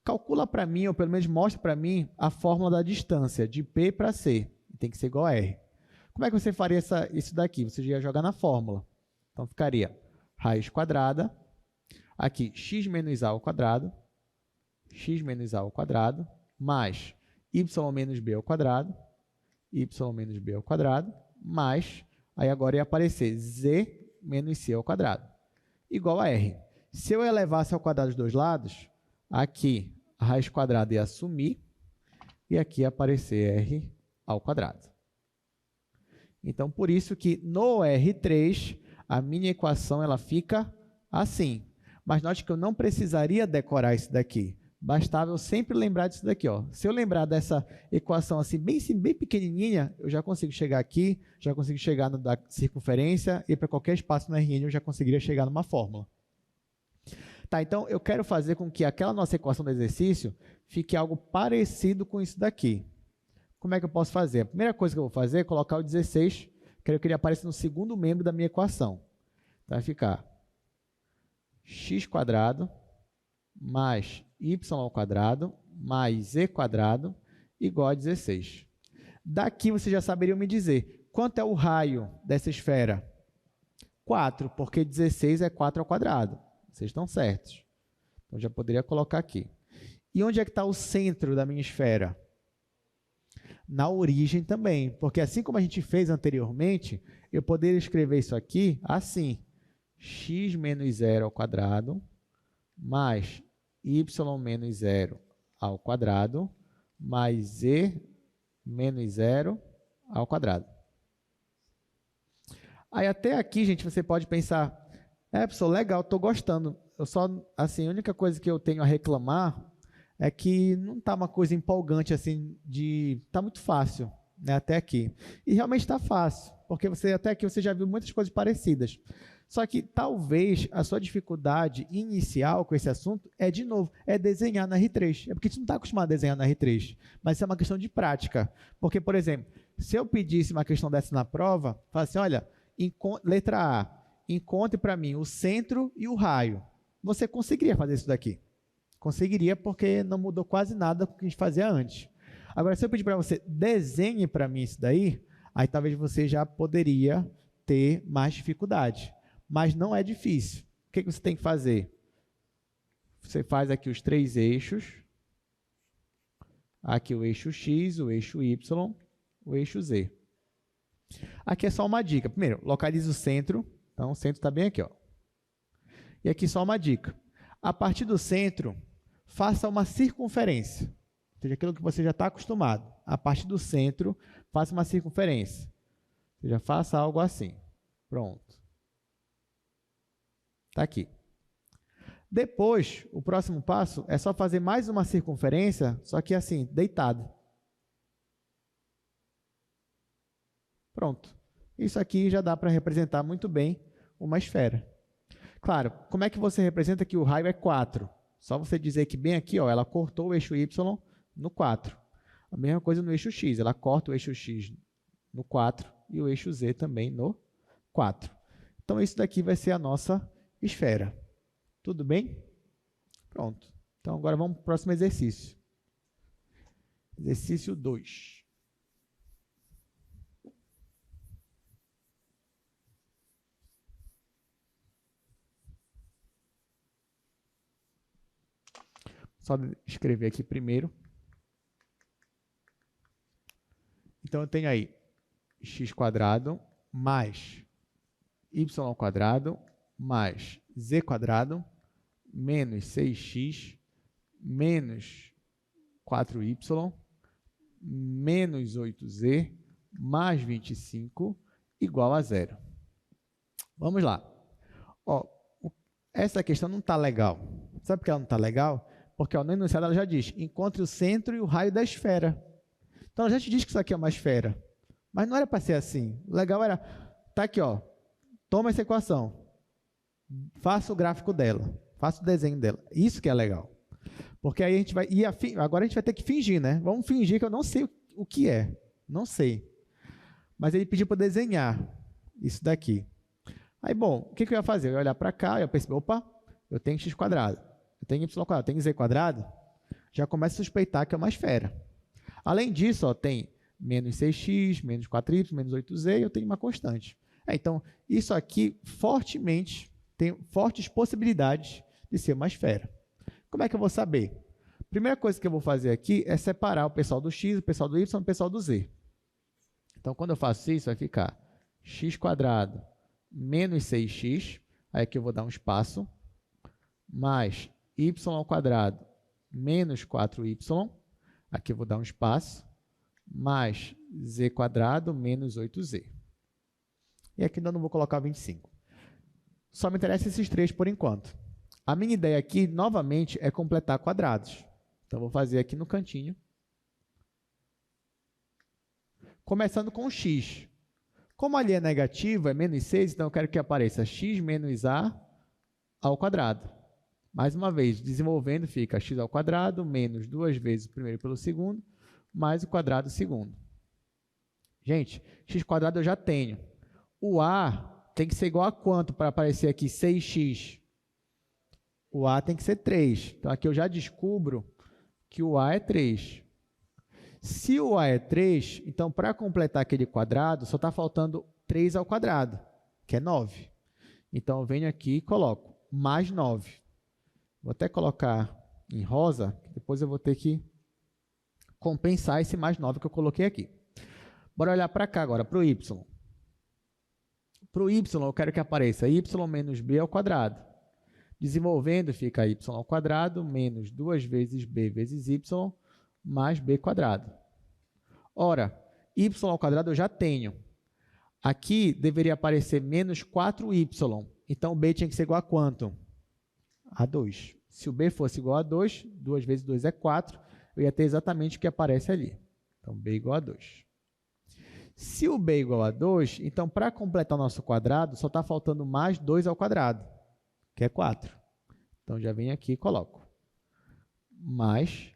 S1: Calcula para mim, ou pelo menos mostra para mim, a fórmula da distância de P para C. Tem que ser igual a R. Como é que você faria isso daqui? Você ia jogar na fórmula. Então, ficaria raiz quadrada, aqui x menos a ao quadrado, x menos a ao quadrado, mais y menos b ao quadrado, y menos b ao quadrado, mais, aí agora ia aparecer z menos c ao quadrado, igual a r. Se eu elevasse ao quadrado dos dois lados, aqui a raiz quadrada ia sumir, e aqui ia aparecer r ao quadrado. Então, por isso que no R3, a minha equação ela fica assim. Mas note que eu não precisaria decorar isso daqui. Bastava eu sempre lembrar disso daqui. Ó. Se eu lembrar dessa equação assim, bem pequenininha, eu já consigo chegar aqui, já consigo chegar na circunferência, e para qualquer espaço no RN eu já conseguiria chegar numa fórmula. Tá, então, eu quero fazer com que aquela nossa equação do exercício fique algo parecido com isso daqui. Como é que eu posso fazer? A primeira coisa que eu vou fazer é colocar o 16, que eu queria aparecer no segundo membro da minha equação. Então, vai ficar x² mais y² mais z² igual a 16. Daqui você já saberia me dizer quanto é o raio dessa esfera? 4, porque 16 é 4 ao quadrado. Vocês estão certos. Então, já poderia colocar aqui. E onde é que está o centro da minha esfera? Na origem também, porque assim como a gente fez anteriormente, eu poderia escrever isso aqui assim, x menos 0 ao quadrado, mais y menos 0 ao quadrado, mais z menos 0 ao quadrado. Aí até aqui, gente, você pode pensar, professor, legal, estou gostando. Eu só, assim, a única coisa que eu tenho a reclamar é que não está uma coisa empolgante, assim, está muito fácil, né, até aqui. E realmente está fácil, porque até aqui você já viu muitas coisas parecidas. Só que talvez a sua dificuldade inicial com esse assunto de novo, desenhar na R3. É porque a gente não está acostumado a desenhar na R3, mas isso é uma questão de prática. Porque, por exemplo, se eu pedisse uma questão dessa na prova, fala assim, olha, letra A, encontre para mim o centro e o raio. Você conseguiria fazer isso daqui. Conseguiria, porque não mudou quase nada do que a gente fazia antes. Agora, se eu pedir para você, desenhe para mim isso daí, aí talvez você já poderia ter mais dificuldade. Mas não é difícil. O que você tem que fazer? Você faz aqui os 3 eixos. Aqui o eixo X, o eixo Y, o eixo Z. Aqui é só uma dica. Primeiro, localize o centro. Então, o centro está bem aqui, ó. E aqui só uma dica. A partir do centro, faça uma circunferência. Ou seja, aquilo que você já está acostumado. A partir do centro, faça uma circunferência. Ou seja, faça algo assim. Pronto. Está aqui. Depois, o próximo passo é só fazer mais uma circunferência, só que assim, deitado. Pronto. Isso aqui já dá para representar muito bem uma esfera. Claro, como é que você representa que o raio é 4? Só você dizer que bem aqui, ó, ela cortou o eixo Y no 4. A mesma coisa no eixo X, ela corta o eixo X no 4 e o eixo Z também no 4. Então, isso daqui vai ser a nossa esfera. Tudo bem? Pronto. Então, agora vamos para o próximo exercício. Exercício 2. Só escrever aqui primeiro. Então, eu tenho aí x² mais y² mais z² menos 6x menos 4y menos 8z mais 25 igual a 0. Vamos lá. Ó, essa questão não está legal. Sabe por que ela não está legal? Porque no enunciado ela já diz, encontre o centro e o raio da esfera. Então, ela já te diz que isso aqui é uma esfera. Mas não era para ser assim. O legal era, tá aqui, ó, toma essa equação, faça o gráfico dela, faça o desenho dela. Isso que é legal. Porque aí a gente vai, agora a gente vai ter que fingir, né? Vamos fingir que eu não sei o que é. Não sei. Mas ele pediu para desenhar isso daqui. Aí, bom, o que eu ia fazer? Eu ia olhar para cá, eu percebi, opa, eu tenho x², eu tenho y², eu tenho z², já começa a suspeitar que é uma esfera. Além disso, ó, tem menos 6x, menos 4y, menos 8z, e eu tenho uma constante. Então, isso aqui fortemente tem fortes possibilidades de ser uma esfera. Como é que eu vou saber? Primeira coisa que eu vou fazer aqui é separar o pessoal do x, o pessoal do y e o pessoal do z. Então, quando eu faço isso, vai ficar x² menos 6x, aí aqui eu vou dar um espaço, mais y² menos 4y, aqui eu vou dar um espaço, mais z² menos 8z. E aqui eu não vou colocar 25. Só me interessam esses três por enquanto. A minha ideia aqui, novamente, é completar quadrados. Então, vou fazer aqui no cantinho. Começando com o x. Como ali é negativo, é menos 6, então eu quero que apareça x menos a ao quadrado. Mais uma vez, desenvolvendo, fica x² menos 2 vezes o primeiro pelo segundo, mais o quadrado do segundo. Gente, x² eu já tenho. O a tem que ser igual a quanto para aparecer aqui 6x? O a tem que ser 3. Então, aqui eu já descubro que o a é 3. Se o a é 3, então para completar aquele quadrado, só está faltando 3 ao quadrado, que é 9. Então eu venho aqui e coloco mais 9. Vou até colocar em rosa, depois eu vou ter que compensar esse mais 9 que eu coloquei aqui. Bora olhar para cá agora, para o y. Para o y, eu quero que apareça y menos b ao quadrado. Desenvolvendo, fica y ao quadrado menos 2 vezes b vezes y mais b quadrado. Ora, y ao quadrado eu já tenho. Aqui deveria aparecer menos 4y. Então, b tinha que ser igual a quanto? A 2. Se o b fosse igual a 2, 2 vezes 2 é 4, eu ia ter exatamente o que aparece ali. Então, b igual a 2. Se o b é igual a 2, então, para completar o nosso quadrado, só está faltando mais 2 ao quadrado, que é 4. Então, já venho aqui e coloco. Mais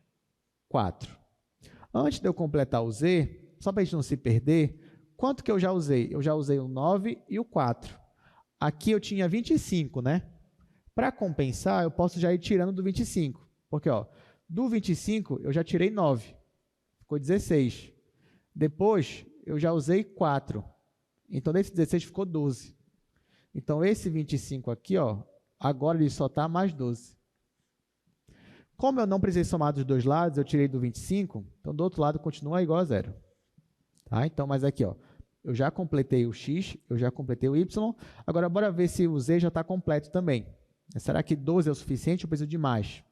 S1: 4. Antes de eu completar o z, só para a gente não se perder, quanto que eu já usei? Eu já usei o 9 e o 4. Aqui eu tinha 25, né? Para compensar, eu posso já ir tirando do 25. Porque, ó, do 25, eu já tirei 9. Ficou 16. Depois, eu já usei 4. Então, desse 16 ficou 12. Então, esse 25 aqui, ó, agora ele só está mais 12. Como eu não precisei somar dos dois lados, eu tirei do 25, então do outro lado continua igual a 0. Tá? Então, mas aqui, ó, eu já completei o x, eu já completei o y. Agora, bora ver se o z já está completo também. Será que 12 é o suficiente ou preciso de mais?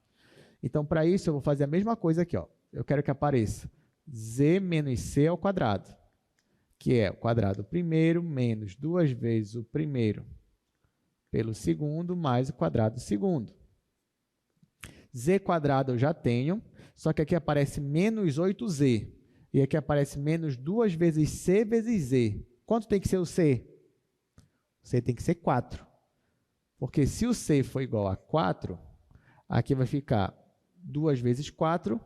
S1: Então, para isso, eu vou fazer a mesma coisa aqui. Ó. Eu quero que apareça z menos c ao quadrado, que é o quadrado primeiro menos 2 vezes o primeiro pelo segundo mais o quadrado do segundo. Z quadrado eu já tenho, só que aqui aparece menos 8z. E aqui aparece menos 2 vezes c vezes z. Quanto tem que ser o c? O c tem que ser 4. Porque se o c for igual a 4, aqui vai ficar 2 vezes 4,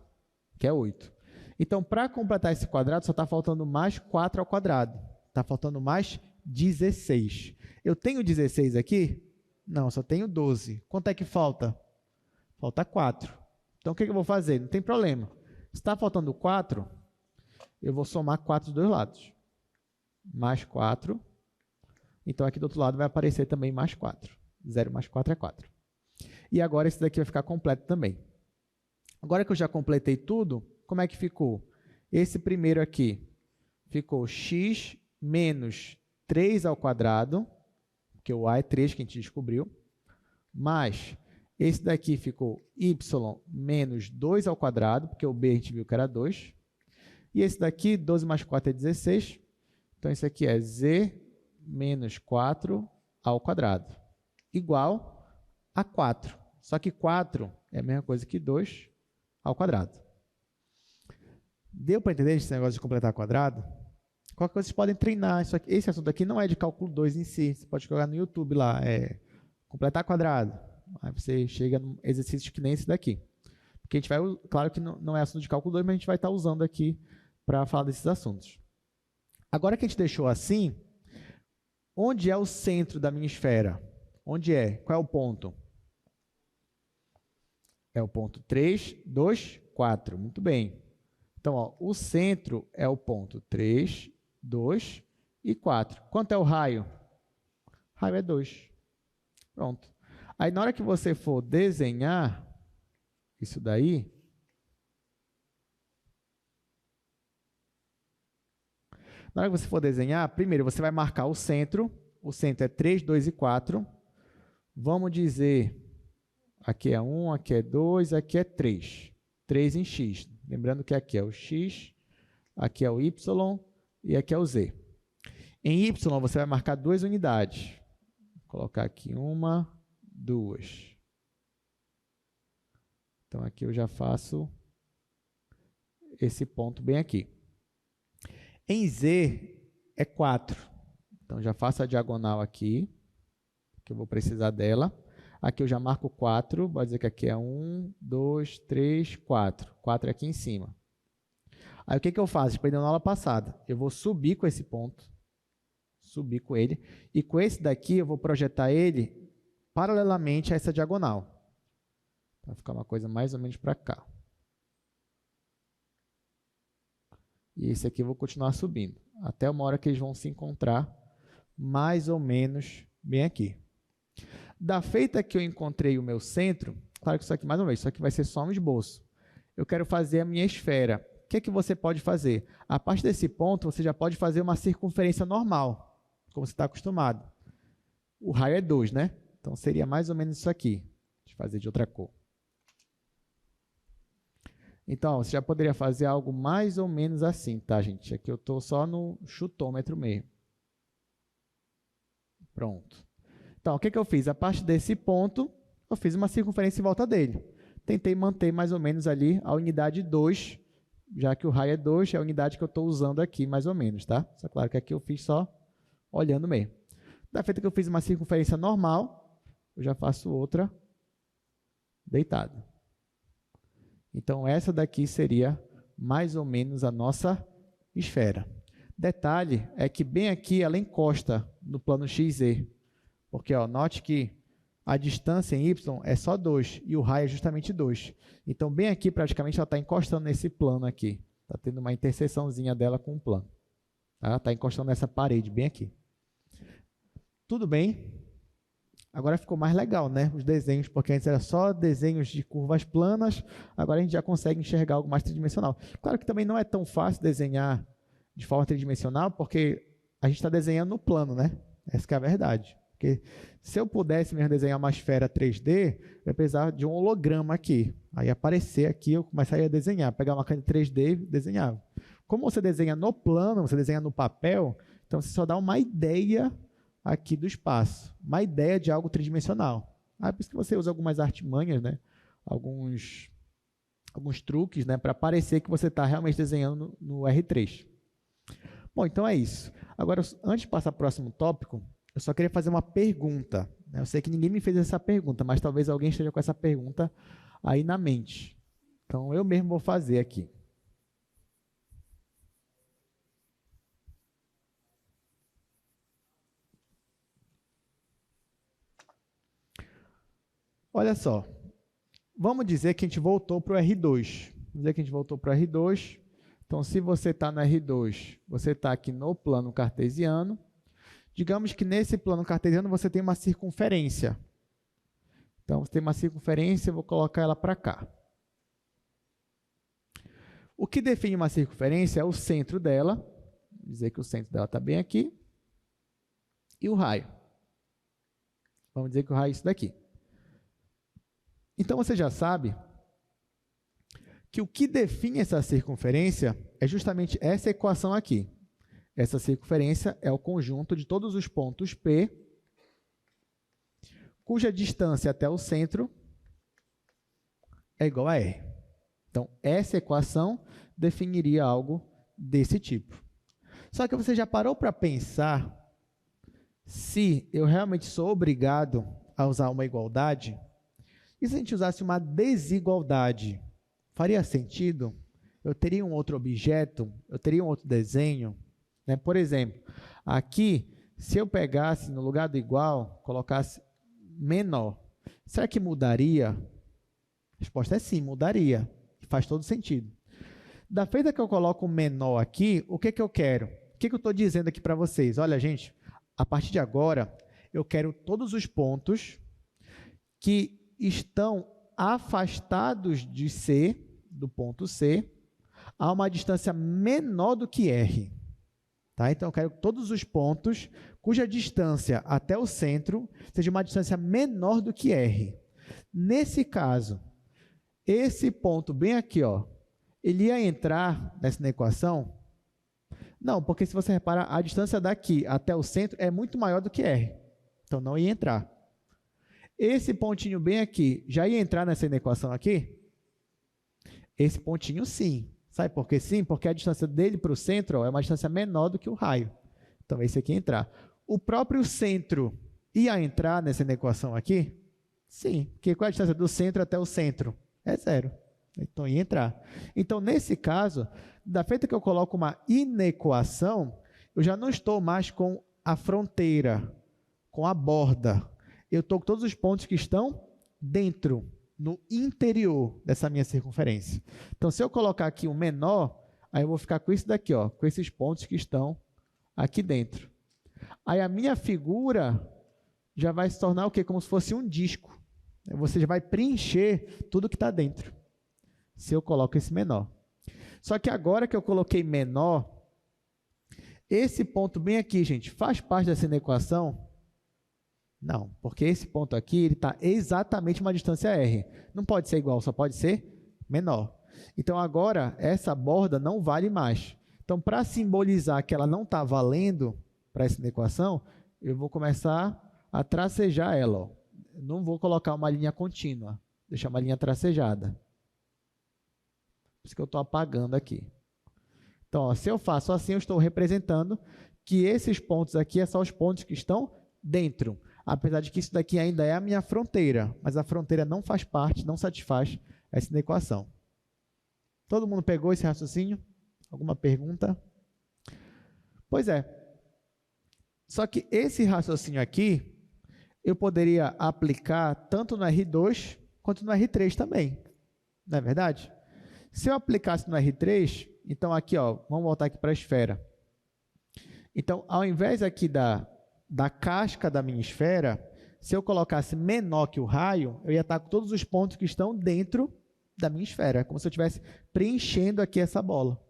S1: que é 8. Então, para completar esse quadrado, só está faltando mais 4 ao quadrado. Está faltando mais 16. Eu tenho 16 aqui? Não, só tenho 12. Quanto é que falta? Falta 4. Então, o que eu vou fazer? Não tem problema. Se está faltando 4, eu vou somar 4 dos dois lados. Mais 4. Então, aqui do outro lado vai aparecer também mais 4. 0 mais 4 é 4. E agora esse daqui vai ficar completo também. Agora que eu já completei tudo, como é que ficou? Esse primeiro aqui ficou x menos 3 ao quadrado, porque o a é 3 que a gente descobriu, mais esse daqui ficou y menos 2 ao quadrado, porque o b a gente viu que era 2. E esse daqui, 12 mais 4 é 16. Então, isso aqui é z menos 4 ao quadrado, igual a 4. Só que 4 é a mesma coisa que 2 ao quadrado. Deu para entender esse negócio de completar quadrado? Qualquer coisa vocês podem treinar. Isso aqui, esse assunto aqui não é de cálculo 2 em si. Você pode jogar no YouTube lá, completar quadrado. Aí você chega num exercício que nem esse daqui. Porque a gente vai, claro que não é assunto de cálculo 2, mas a gente vai estar usando aqui para falar desses assuntos. Agora que a gente deixou assim, onde é o centro da minha esfera? Onde é? Qual é o ponto? É o ponto 3, 2, 4. Muito bem. Então, ó, o centro é o ponto 3, 2 e 4. Quanto é o raio? O raio é 2. Pronto. Aí, na hora que você for desenhar isso daí, na hora que você for desenhar, primeiro você vai marcar o centro é 3, 2 e 4. Vamos dizer, aqui é 1, aqui é 2, aqui é 3. 3 em x. Lembrando que aqui é o x, aqui é o y e aqui é o z. Em y, você vai marcar 2 unidades. Vou colocar aqui 1, 2. Então, aqui eu já faço esse ponto bem aqui. Em z, é 4. Então, já faço a diagonal aqui, que eu vou precisar dela. Aqui eu já marco 4, pode dizer que aqui é 1, 2, 3, 4. 4 é aqui em cima. Aí, o que eu faço? Aprendeu na aula passada. Eu vou subir com esse ponto, subir com ele, e com esse daqui eu vou projetar ele paralelamente a essa diagonal. Vai ficar uma coisa mais ou menos para cá. e esse aqui eu vou continuar subindo, até uma hora que eles vão se encontrar mais ou menos bem aqui. Da feita que eu encontrei o meu centro, claro que isso aqui, mais uma vez, isso aqui vai ser só um esboço. Eu quero fazer a minha esfera. O que é que você pode fazer? A partir desse ponto, você já pode fazer uma circunferência normal, como você está acostumado. O raio é 2, né? Então, seria mais ou menos isso aqui. Deixa eu fazer de outra cor. Então, você já poderia fazer algo mais ou menos assim, tá, gente? Aqui eu estou só no chutômetro mesmo. Pronto. Então, o que eu fiz? A partir desse ponto, eu fiz uma circunferência em volta dele. Tentei manter mais ou menos ali a unidade 2, já que o raio é 2, é a unidade que eu estou usando aqui, mais ou menos, tá? Só claro que aqui eu fiz só olhando mesmo. Da feita que eu fiz uma circunferência normal, eu já faço outra deitada. Então, essa daqui seria mais ou menos a nossa esfera. Detalhe é que bem aqui ela encosta no plano XZ, porque ó, note que a distância em Y é só 2 e o raio é justamente 2. Então, bem aqui, praticamente, ela está encostando nesse plano aqui. Está tendo uma interseçãozinha dela com o plano. Ela está encostando nessa parede, bem aqui. Tudo bem? Agora ficou mais legal, né? Os desenhos, porque antes era só desenhos de curvas planas, agora a gente já consegue enxergar algo mais tridimensional. Claro que também não é tão fácil desenhar de forma tridimensional, porque a gente está desenhando no plano, né? Essa que é a verdade. Porque se eu pudesse mesmo desenhar uma esfera 3D, eu ia precisar de um holograma aqui. Aí aparecer aqui, eu começaria a desenhar, pegar uma caneta 3D e desenhar. Como você desenha no plano, você desenha no papel, então você só dá uma ideia aqui do espaço, uma ideia de algo tridimensional. Por isso que você usa algumas artimanhas, né? alguns truques, né? Para parecer que você está realmente desenhando no R3. Bom, então é isso. Agora, antes de passar para o próximo tópico, eu só queria fazer uma pergunta. Eu sei que ninguém me fez essa pergunta, mas talvez alguém esteja com essa pergunta aí na mente. Então, eu mesmo vou fazer aqui. Olha só. Vamos dizer que a gente voltou para o R2. Vamos dizer que a gente voltou para o R2. Então, se você está no R2, você está aqui no plano cartesiano. Digamos que nesse plano cartesiano você tem uma circunferência. Então, você tem uma circunferência, eu vou colocar ela para cá. O que define uma circunferência é o centro dela. Vou dizer que o centro dela está bem aqui. E o raio. Vamos dizer que o raio é isso daqui. Então, você já sabe que o que define essa circunferência é justamente essa equação aqui. Essa circunferência é o conjunto de todos os pontos P, cuja distância até o centro é igual a R. Então, essa equação definiria algo desse tipo. Só que você já parou para pensar se eu realmente sou obrigado a usar uma igualdade? E se a gente usasse uma desigualdade? Faria sentido? Eu teria um outro objeto? Eu teria um outro desenho? Né? Por exemplo, aqui, se eu pegasse no lugar do igual, colocasse menor, será que mudaria? A resposta é sim, mudaria. Faz todo sentido. Da feita que eu coloco o menor aqui, o que eu quero? O que eu estou dizendo aqui para vocês? Olha, gente, a partir de agora, eu quero todos os pontos que estão afastados de C, do ponto C, a uma distância menor do que R. Tá? Então, eu quero todos os pontos cuja distância até o centro seja uma distância menor do que R. Nesse caso, esse ponto bem aqui, ó, ele ia entrar nessa equação? Não, porque se você reparar, a distância daqui até o centro é muito maior do que R. Então, não ia entrar. Esse pontinho bem aqui, já ia entrar nessa equação aqui? Esse pontinho, sim. Sabe por que sim? Porque a distância dele para o centro, ó, é uma distância menor do que o raio. Então, esse aqui ia entrar. O próprio centro ia entrar nessa equação aqui? Sim. Porque qual é a distância do centro até o centro? É 0. Então, ia entrar. Então, nesse caso, da feita que eu coloco uma inequação, eu já não estou mais com a fronteira, com a borda. Eu estou com todos os pontos que estão dentro, no interior dessa minha circunferência. Então, se eu colocar aqui um menor, Aí eu vou ficar com isso daqui, ó, com esses pontos que estão aqui dentro. Aí a minha figura já vai se tornar o quê? Como se fosse um disco. Você já vai preencher tudo que está dentro, se eu coloco esse menor. Só que agora que eu coloquei menor, esse ponto bem aqui, gente, faz parte dessa equação? Não, porque esse ponto aqui está exatamente uma distância R. Não pode ser igual, só pode ser menor. Então, agora, essa borda não vale mais. Então, para simbolizar que ela não está valendo para essa equação, eu vou começar a tracejar ela. Ó. Não vou colocar uma linha contínua, deixar uma linha tracejada. Por isso que eu estou apagando aqui. Então, ó, se eu faço assim, eu estou representando que esses pontos aqui são os pontos que estão dentro. Apesar de que isso daqui ainda é a minha fronteira, mas a fronteira não faz parte, não satisfaz essa equação. Todo mundo pegou esse raciocínio? Alguma pergunta? Pois é. Só que esse raciocínio aqui, eu poderia aplicar tanto no R2 quanto no R3 também. Não é verdade? Se eu aplicasse no R3, então aqui, ó, vamos voltar aqui para a esfera. Então, ao invés aqui da casca da minha esfera, se eu colocasse menor que o raio, eu ia estar com todos os pontos que estão dentro da minha esfera, como se eu estivesse preenchendo aqui essa bola.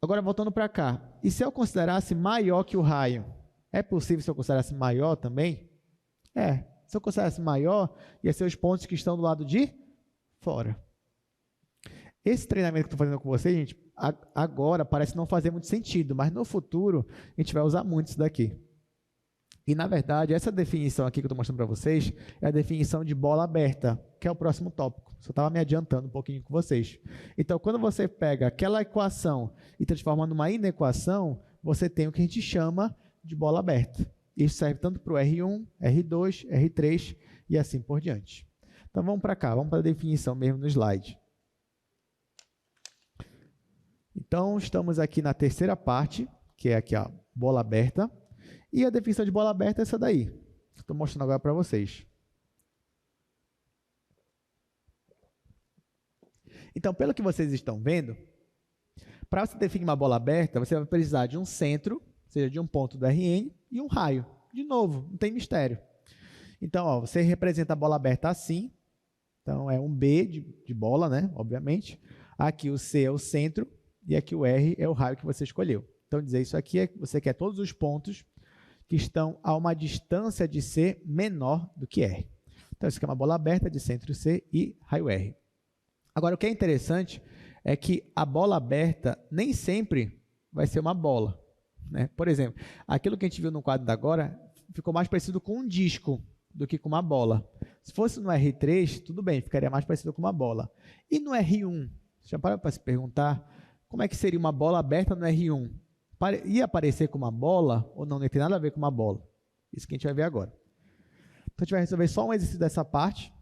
S1: Agora, voltando para cá, e se eu considerasse maior que o raio? É possível se eu considerasse maior também? É, se eu considerasse maior, ia ser os pontos que estão do lado de fora. Esse treinamento que eu estou fazendo com vocês, gente, agora parece não fazer muito sentido, mas no futuro a gente vai usar muito isso daqui. E, na verdade, essa definição aqui que eu estou mostrando para vocês é a definição de bola aberta, que é o próximo tópico. Só estava me adiantando um pouquinho com vocês. Então, quando você pega aquela equação e transforma numa inequação, você tem o que a gente chama de bola aberta. Isso serve tanto para o R1, R2, R3 e assim por diante. Então, vamos para cá, vamos para a definição mesmo no slide. Então, estamos aqui na terceira parte, que é aqui a bola aberta. E a definição de bola aberta é essa daí. Estou mostrando agora para vocês. Então, pelo que vocês estão vendo, para você definir uma bola aberta, você vai precisar de um centro, ou seja, de um ponto do Rn, e um raio. De novo, não tem mistério. Então, ó, você representa a bola aberta assim. Então, é um B de bola, né? Obviamente. Aqui o C é o centro e aqui o R é o raio que você escolheu. Então, dizer isso aqui é que você quer todos os pontos que estão a uma distância de C menor do que R. Então, isso aqui é uma bola aberta de centro C e raio R. Agora, o que é interessante é que a bola aberta nem sempre vai ser uma bola, né? Por exemplo, aquilo que a gente viu no quadro da agora ficou mais parecido com um disco do que com uma bola. Se fosse no R3, tudo bem, ficaria mais parecido com uma bola. E no R1? Você já parou para se perguntar como é que seria uma bola aberta no R1? Ia aparecer como uma bola ou não? Não tem nada a ver com uma bola. Isso que a gente vai ver agora. Então, a gente vai resolver só um exercício dessa parte.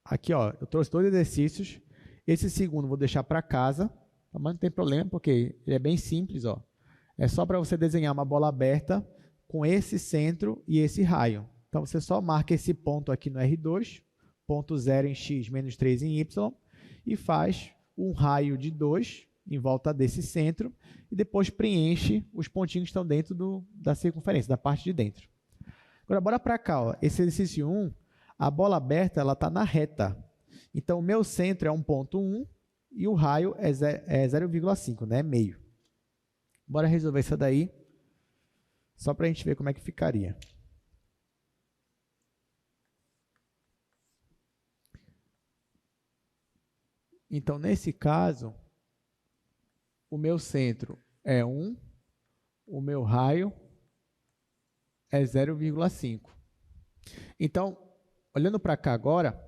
S1: Aqui, ó, eu trouxe 2 exercícios. Esse segundo eu vou deixar para casa, mas não tem problema, porque ele é bem simples. Ó. É só para você desenhar uma bola aberta com esse centro e esse raio. Então, você só marca esse ponto aqui no R2, ponto 0 em x menos 3 em y, e faz um raio de 2 em volta desse centro, e depois preenche os pontinhos que estão dentro da circunferência, da parte de dentro. Agora, bora para cá. Ó. Esse exercício 1, a bola aberta está na reta. Então, o meu centro é 1,1 e o raio é 0,5, né? Meio. Bora resolver isso daí, só para a gente ver como é que ficaria. Então, nesse caso, o meu centro é 1, o meu raio é 0,5. Então, olhando para cá agora,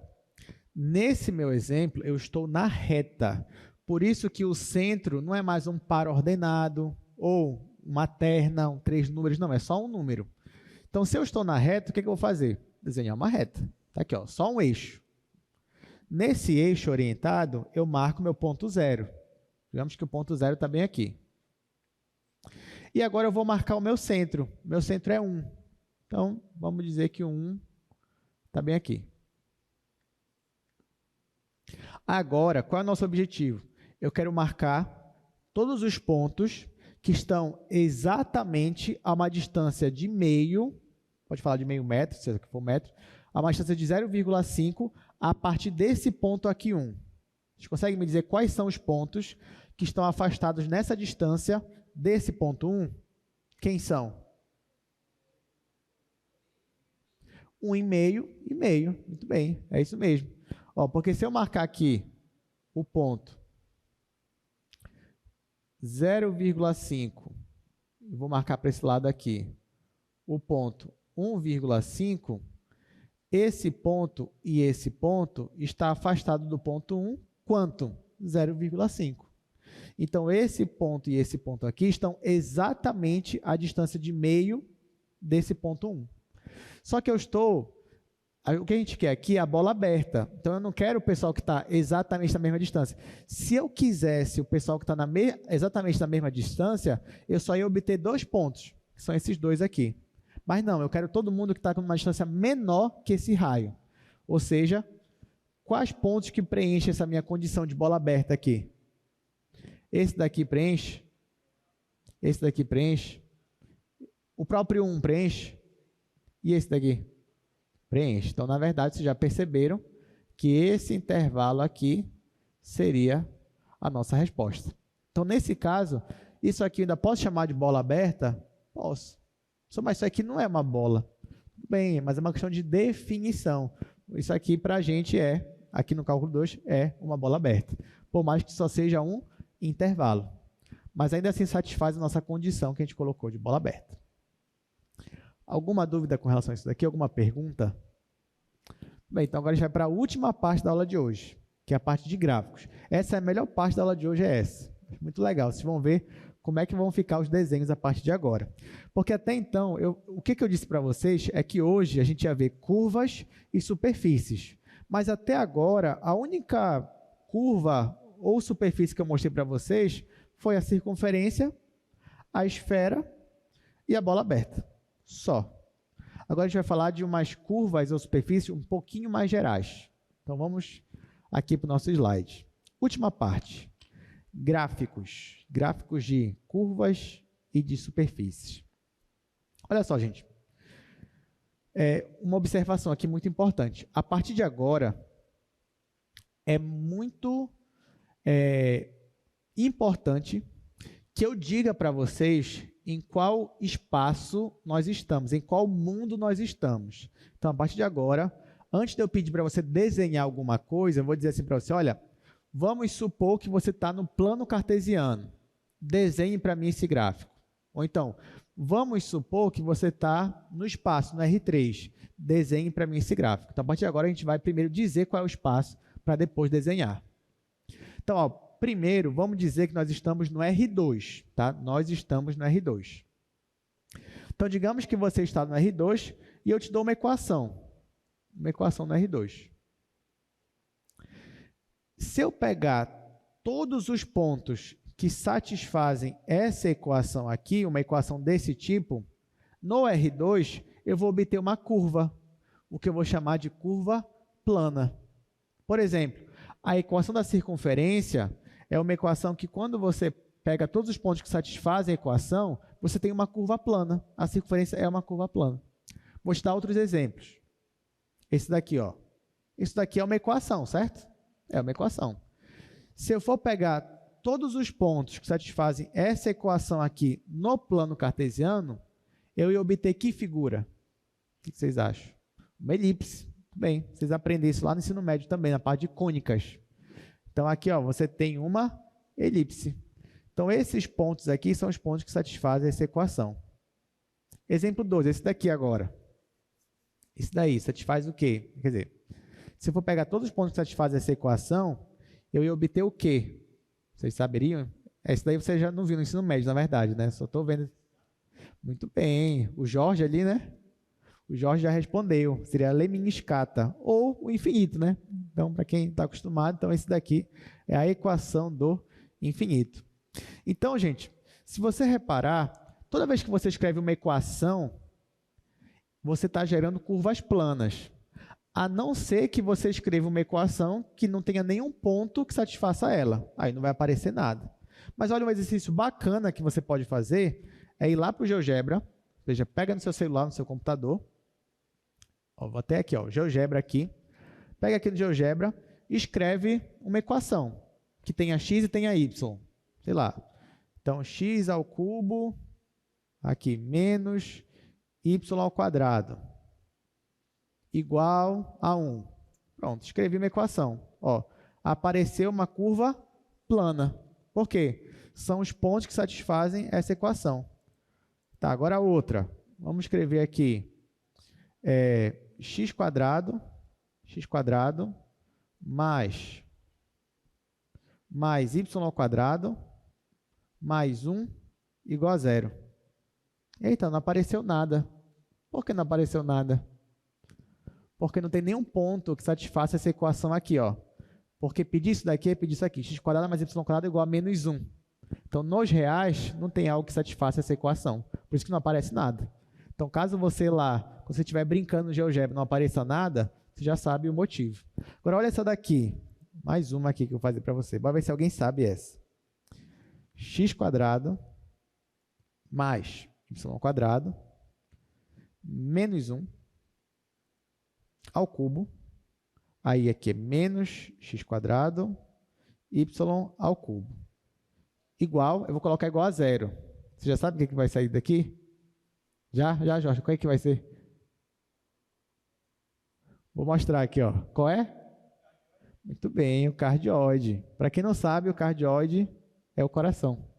S1: nesse meu exemplo, eu estou na reta. Por isso que o centro não é mais um par ordenado, ou uma terna, 3 números, não, é só um número. Então, se eu estou na reta, o que eu vou fazer? Desenhar uma reta. Está aqui, ó, só um eixo. Nesse eixo orientado, eu marco meu ponto 0. Digamos que o ponto 0 está bem aqui. E agora eu vou marcar o meu centro. Meu centro é 1. Então, vamos dizer que o 1 está bem aqui. Agora, qual é o nosso objetivo? eu quero marcar todos os pontos que estão exatamente a uma distância de meio, pode falar de meio metro, se for metro, a uma distância de 0,5 a partir desse ponto aqui 1. Vocês conseguem me dizer quais são os pontos que estão afastados nessa distância desse ponto 1? Quem são? 1,5 e meio. Muito bem, é isso mesmo. Ó, porque se eu marcar aqui o ponto 0,5, vou marcar para esse lado aqui, o ponto 1,5, esse ponto e esse ponto está afastado do ponto 1, quanto? 0,5. Então, esse ponto e esse ponto aqui estão exatamente à distância de meio desse ponto 1. Só que o que a gente quer aqui é a bola aberta. Então, eu não quero o pessoal que está exatamente na mesma distância. Se eu quisesse o pessoal que está exatamente na mesma distância, eu só ia obter 2 pontos, que são esses 2 aqui. Mas não, eu quero todo mundo que está com uma distância menor que esse raio. Ou seja, quais pontos que preenchem essa minha condição de bola aberta aqui? Esse daqui preenche. Esse daqui preenche. O próprio 1 preenche. E esse daqui? Preenche. Então, na verdade, vocês já perceberam que esse intervalo aqui seria a nossa resposta. Então, nesse caso, isso aqui eu ainda posso chamar de bola aberta? Posso. Mas isso aqui não é uma bola. Tudo bem, mas é uma questão de definição. Isso aqui, para a gente, aqui no cálculo 2, é uma bola aberta. Por mais que só seja um intervalo. Mas ainda assim satisfaz a nossa condição que a gente colocou de bola aberta. Alguma dúvida com relação a isso daqui? Alguma pergunta? Bem, então agora a gente vai para a última parte da aula de hoje, que é a parte de gráficos. Essa é a melhor parte da aula de hoje, é essa. Muito legal, vocês vão ver como é que vão ficar os desenhos a partir de agora. Porque até então, o que eu disse para vocês é que hoje a gente ia ver curvas e superfícies. Mas até agora, a única curva ou superfície que eu mostrei para vocês foi a circunferência, a esfera e a bola aberta. Só. Agora a gente vai falar de umas curvas ou superfícies um pouquinho mais gerais. Então vamos aqui para o nosso slide. Última parte. Gráficos. Gráficos de curvas e de superfícies. Olha só, gente. Uma observação aqui muito importante. A partir de agora, é muito importante que eu diga para vocês em qual espaço nós estamos, em qual mundo nós estamos. Então, a partir de agora, antes de eu pedir para você desenhar alguma coisa, eu vou dizer assim para você, olha, vamos supor que você está no plano cartesiano. Desenhe para mim esse gráfico. Ou então, vamos supor que você está no espaço, no R3. Desenhe para mim esse gráfico. Então, a partir de agora, a gente vai primeiro dizer qual é o espaço para depois desenhar. Então, ó, primeiro, vamos dizer que nós estamos no R2, tá? Nós estamos no R2. Então, digamos que você está no R2 e eu te dou uma equação no R2. Se eu pegar todos os pontos que satisfazem essa equação aqui, uma equação desse tipo, no R2, eu vou obter uma curva, o que eu vou chamar de curva plana. Por exemplo, a equação da circunferência é uma equação que, quando você pega todos os pontos que satisfazem a equação, você tem uma curva plana. A circunferência é uma curva plana. Vou te dar outros exemplos. Esse daqui, ó. Isso daqui é uma equação, certo? É uma equação. Se eu for pegar todos os pontos que satisfazem essa equação aqui no plano cartesiano, eu ia obter que figura? O que vocês acham? Uma elipse. Bem, vocês aprendem isso lá no ensino médio também, na parte de cônicas. Então, aqui, ó, você tem uma elipse. Então, esses pontos aqui são os pontos que satisfazem essa equação. Exemplo 2, esse daqui agora. Esse daí satisfaz o quê? Quer dizer, se eu for pegar todos os pontos que satisfazem essa equação, eu ia obter o quê? Vocês saberiam? Esse daí você já não viu no ensino médio, na verdade, né? Só estou vendo. Muito bem. O Jorge ali, né? O Jorge já respondeu. Seria a lemniscata, ou o infinito, né? Então, para quem está acostumado, então esse daqui é a equação do infinito. Então, gente, se você reparar, toda vez que você escreve uma equação, você está gerando curvas planas. a não ser que você escreva uma equação que não tenha nenhum ponto que satisfaça ela. Aí não vai aparecer nada. Mas olha, um exercício bacana que você pode fazer é ir lá para o GeoGebra, ou seja, pega no seu celular, no seu computador, ó, vou até aqui, ó, GeoGebra aqui, pega aqui no GeoGebra e escreve uma equação que tenha x e tenha y, sei lá. Então, x ao cubo, aqui, menos y ao quadrado, igual a 1. Pronto, escrevi uma equação. Ó, apareceu uma curva plana. Por quê? São os pontos que satisfazem essa equação. Tá, agora a outra. Vamos escrever aqui x quadrado mais y ao quadrado mais 1 igual a 0. Eita, não apareceu nada. Por que não apareceu nada? Porque não tem nenhum ponto que satisfaça essa equação aqui, ó. Porque pedir isso daqui é pedir isso aqui. X quadrado mais y quadrado é igual a menos 1. Então, nos reais, não tem algo que satisfaça essa equação. Por isso que não aparece nada. Então, caso você lá, quando você estiver brincando no GeoGebra, não apareça nada, você já sabe o motivo. Agora, olha essa daqui. Mais uma aqui que eu vou fazer para você. Bora ver se alguém sabe essa. X quadrado mais y quadrado menos 1 ao cubo. Aí aqui é menos x quadrado y ao cubo. Igual, eu vou colocar igual a 0. Você já sabe o que vai sair daqui? Já, Jorge, qual é que vai ser? Vou mostrar aqui, ó. Qual é? Muito bem, o cardioide. Para quem não sabe, o cardioide é o coração.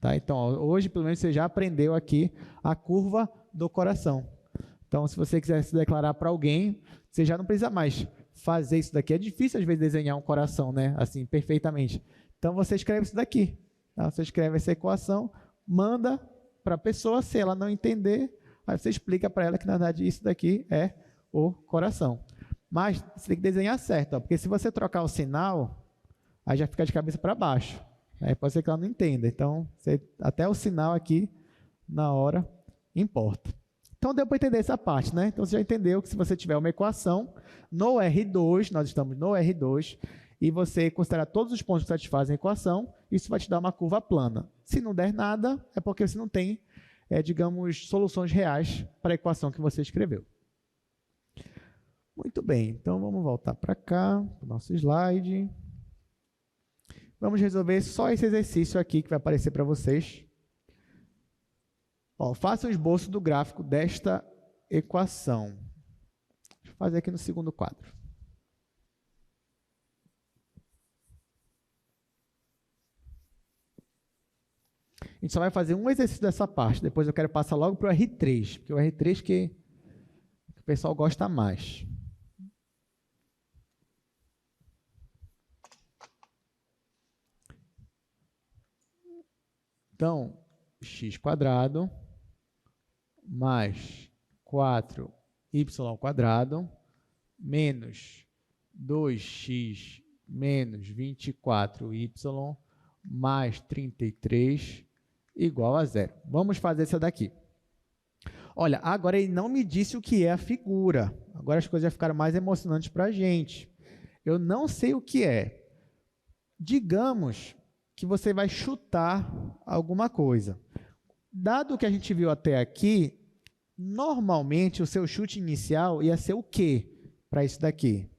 S1: Tá? Então, ó, hoje, pelo menos, você já aprendeu aqui a curva do coração. Então, se você quiser se declarar para alguém, você já não precisa mais fazer isso daqui. É difícil, às vezes, desenhar um coração, né? Assim, perfeitamente. Então, você escreve isso daqui. Tá? Você escreve essa equação, manda para a pessoa, se ela não entender, aí você explica para ela que, na verdade, isso daqui é o coração. Mas você tem que desenhar certo, ó, porque se você trocar o sinal, aí já fica de cabeça para baixo. Aí pode ser que ela não entenda. Então, até o sinal aqui, na hora, importa. Então, deu para entender essa parte, né? Então, você já entendeu que se você tiver uma equação no R2, nós estamos no R2, e você considerar todos os pontos que satisfazem a equação, isso vai te dar uma curva plana. Se não der nada, é porque você não tem, digamos, soluções reais para a equação que você escreveu. Muito bem, então vamos voltar para cá, para o nosso slide. Vamos resolver só esse exercício aqui que vai aparecer para vocês. Ó, faça um esboço do gráfico desta equação. Deixa eu fazer aqui no segundo quadro. A gente só vai fazer um exercício dessa parte, depois eu quero passar logo para o R3, porque é o R3 que o pessoal gosta mais. Então, x quadrado mais 4y ao quadrado menos 2x menos 24y mais 33 igual a 0. Vamos fazer essa daqui. Olha, agora ele não me disse o que é a figura. Agora as coisas já ficaram mais emocionantes para a gente. Eu não sei o que é. Digamos que você vai chutar alguma coisa. Dado o que a gente viu até aqui, normalmente o seu chute inicial ia ser o quê para isso daqui?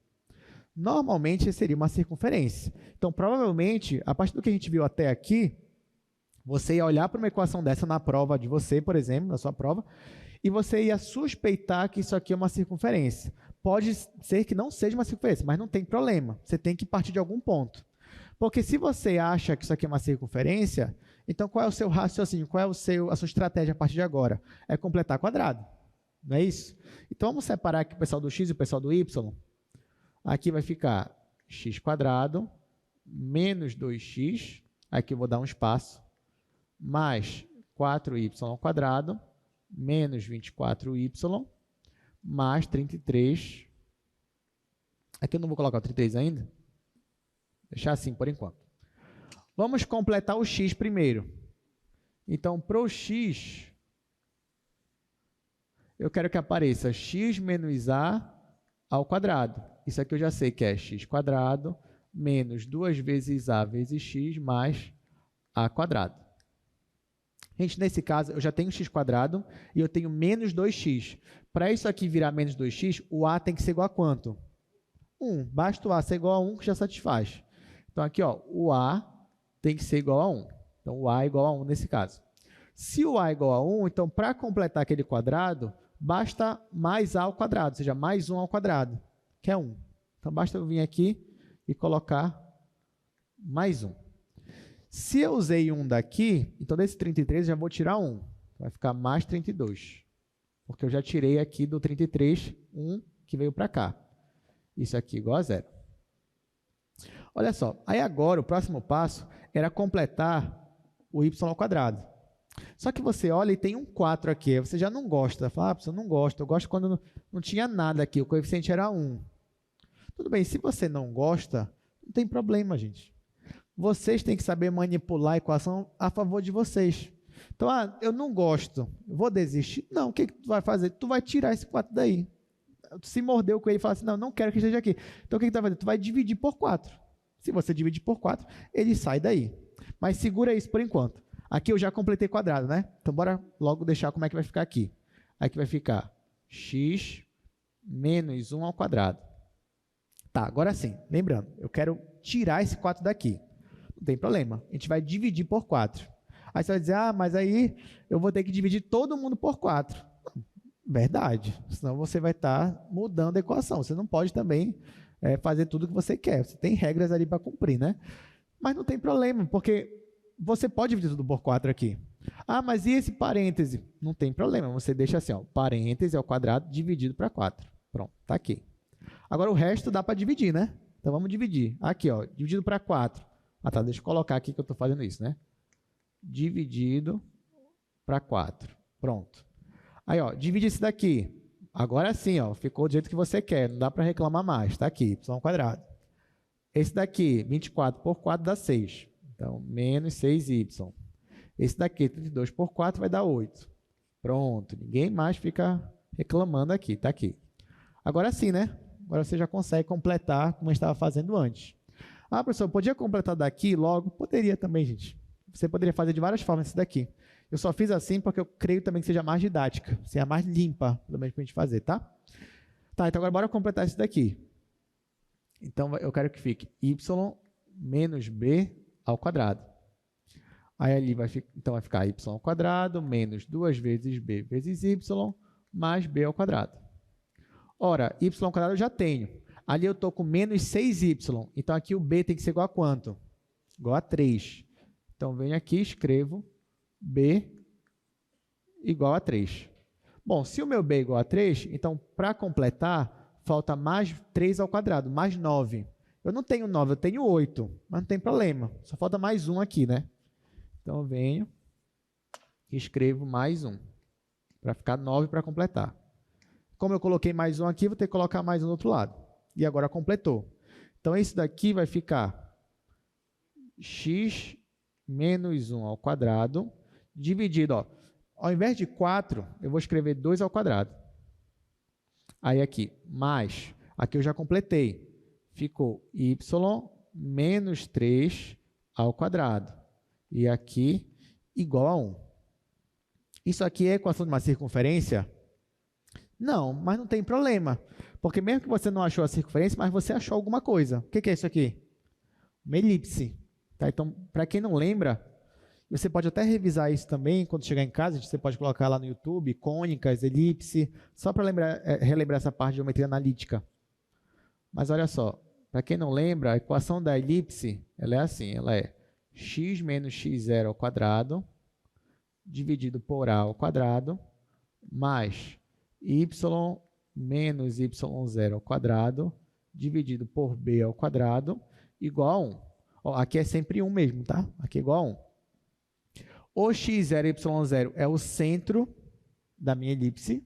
S1: Normalmente seria uma circunferência. Então, provavelmente, a partir do que a gente viu até aqui, você ia olhar para uma equação dessa na prova de você, por exemplo, na sua prova, e você ia suspeitar que isso aqui é uma circunferência. Pode ser que não seja uma circunferência, mas não tem problema. Você tem que partir de algum ponto. Porque se você acha que isso aqui é uma circunferência, então qual é o seu raciocínio? Qual é a sua estratégia a partir de agora? É completar quadrado. Não é isso? Então, vamos separar aqui o pessoal do x e o pessoal do y. Aqui vai ficar x quadrado menos 2x, aqui eu vou dar um espaço, mais 4y ao quadrado, menos 24y, mais 33. Aqui eu não vou colocar o 33 ainda. Deixar assim por enquanto. Vamos completar o x primeiro. Então, para o x, eu quero que apareça x menos a ao quadrado. Isso aqui eu já sei que é x quadrado menos 2 vezes a vezes x mais a quadrado. Gente, nesse caso, eu já tenho x quadrado e eu tenho menos 2x. Para isso aqui virar menos 2x, o a tem que ser igual a quanto? 1. Basta o a ser igual a 1 que já satisfaz. Então, aqui, ó, o a tem que ser igual a 1. Então, o a é igual a 1 nesse caso. Se o a é igual a 1, então, para completar aquele quadrado, basta mais a ao quadrado, ou seja, mais 1 ao quadrado, que é 1. Então, basta eu vir aqui e colocar mais 1. Se eu usei 1 daqui, então desse 33 eu já vou tirar 1. Vai ficar mais 32. Porque eu já tirei aqui do 33, 1 que veio para cá. Isso aqui igual a 0. Olha só, aí agora o próximo passo era completar o y ao quadrado. Só que você olha e tem um 4 aqui, você já não gosta. Fala, ah, eu não gosto, eu gosto quando não tinha nada aqui, o coeficiente era 1. Tudo bem, se você não gosta, não tem problema, gente. Vocês têm que saber manipular a equação a favor de vocês. Então, eu não gosto, eu vou desistir. Não, o que tu vai fazer? Tu vai tirar esse 4 daí. Tu se mordeu com ele e fala assim, não quero que esteja aqui. Então, o que tu vai fazer? Tu vai dividir por 4. Se você dividir por 4, ele sai daí. Mas segura isso por enquanto. Aqui eu já completei quadrado, né? Então, bora logo deixar como é que vai ficar aqui. Aqui vai ficar x menos 1 ao quadrado. Tá, agora sim, lembrando, eu quero tirar esse 4 daqui. Não tem problema, a gente vai dividir por 4. Aí você vai dizer, mas aí eu vou ter que dividir todo mundo por 4. Verdade, senão você vai estar mudando a equação. Você não pode também fazer tudo o que você quer. Você tem regras ali para cumprir, né? Mas não tem problema, porque você pode dividir tudo por 4 aqui. Mas e esse parêntese? Não tem problema, você deixa assim, ó, parêntese ao quadrado dividido para 4. Pronto, está aqui. Agora o resto dá para dividir, né? Então vamos dividir. Aqui, ó, dividido para 4. Tá, deixa eu colocar aqui que eu estou fazendo isso, né? Dividido para 4. Pronto. Aí, ó, divide esse daqui. Agora sim, ó, ficou do jeito que você quer. Não dá para reclamar mais. Está aqui, y quadrado. Esse daqui, 24 por 4 dá 6. Então, menos 6y. Esse daqui, 32 por 4 vai dar 8. Pronto. Ninguém mais fica reclamando aqui. Está aqui. Agora sim, né? Agora você já consegue completar como eu estava fazendo antes. Professor, podia completar daqui logo? Poderia também, gente. Você poderia fazer de várias formas esse daqui. Eu só fiz assim porque eu creio também que seja mais didática, seja mais limpa, pelo menos para a gente fazer, tá? Tá, então agora bora completar esse daqui. Então, eu quero que fique y menos b ao quadrado. Aí ali vai ficar y ao quadrado menos 2 vezes b vezes y mais b ao quadrado. Ora, y ao quadrado eu já tenho. Ali eu estou com menos 6y. Então, aqui o b tem que ser igual a quanto? Igual a 3. Então, venho aqui e escrevo b igual a 3. Bom, se o meu b é igual a 3, então, para completar, falta mais 3 ao quadrado, mais 9. Eu não tenho 9, eu tenho 8, mas não tem problema. Só falta mais 1 aqui, né? Então, eu venho e escrevo mais 1, para ficar 9 para completar. Como eu coloquei mais 1 aqui, vou ter que colocar mais 1 do outro lado. E agora completou. Então, esse daqui vai ficar x menos 1 ao quadrado, dividido, ó, ao invés de 4, eu vou escrever 2 ao quadrado. Aí aqui, mais, aqui eu já completei. Ficou y menos 3 ao quadrado. E aqui, igual a 1. Isso aqui é equação de uma circunferência? Não, mas não tem problema. Porque mesmo que você não achou a circunferência, mas você achou alguma coisa. O que é isso aqui? Uma elipse. Tá? Então, para quem não lembra, você pode até revisar isso também, quando chegar em casa, você pode colocar lá no YouTube, cônicas, elipse, só para relembrar essa parte de geometria analítica. Mas olha só, para quem não lembra, a equação da elipse, ela é assim, ela é x menos x0 ao quadrado, dividido por a ao quadrado, mais y menos y0 ao quadrado, dividido por b ao quadrado, igual a 1. Ó, aqui é sempre 1 mesmo, tá? Aqui é igual a 1. O x0 e y0 é o centro da minha elipse,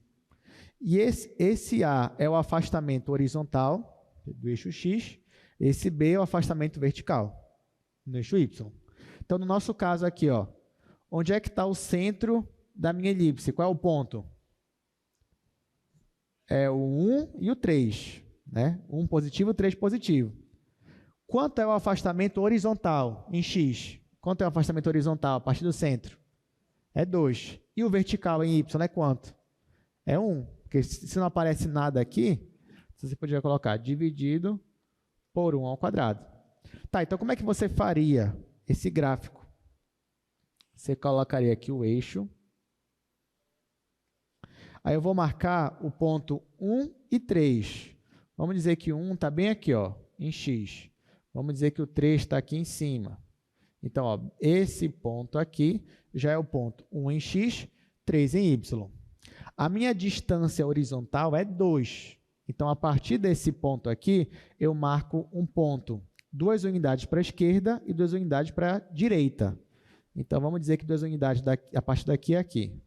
S1: e esse a é o afastamento horizontal do eixo x, esse b é o afastamento vertical no eixo y. Então, no nosso caso aqui, ó, onde é que está o centro da minha elipse? Qual é o ponto? É o 1 e o 3. né? 1 positivo, 3 positivo. Quanto é o afastamento horizontal em x? Quanto é o afastamento horizontal a partir do centro? É 2. E o vertical em y é quanto? É 1. Porque se não aparece nada aqui, você poderia colocar dividido por 1 ao quadrado. Tá, então como é que você faria esse gráfico? Você colocaria aqui o eixo. Aí eu vou marcar o ponto 1 e 3. Vamos dizer que o 1 está bem aqui, ó, em x. Vamos dizer que o 3 está aqui em cima. Então, ó, esse ponto aqui já é o ponto 1 em x, 3 em y. A minha distância horizontal é 2. Então, a partir desse ponto aqui, eu marco um ponto, 2 unidades para a esquerda e 2 unidades para a direita. Então, vamos dizer que 2 unidades daqui, a partir daqui é aqui.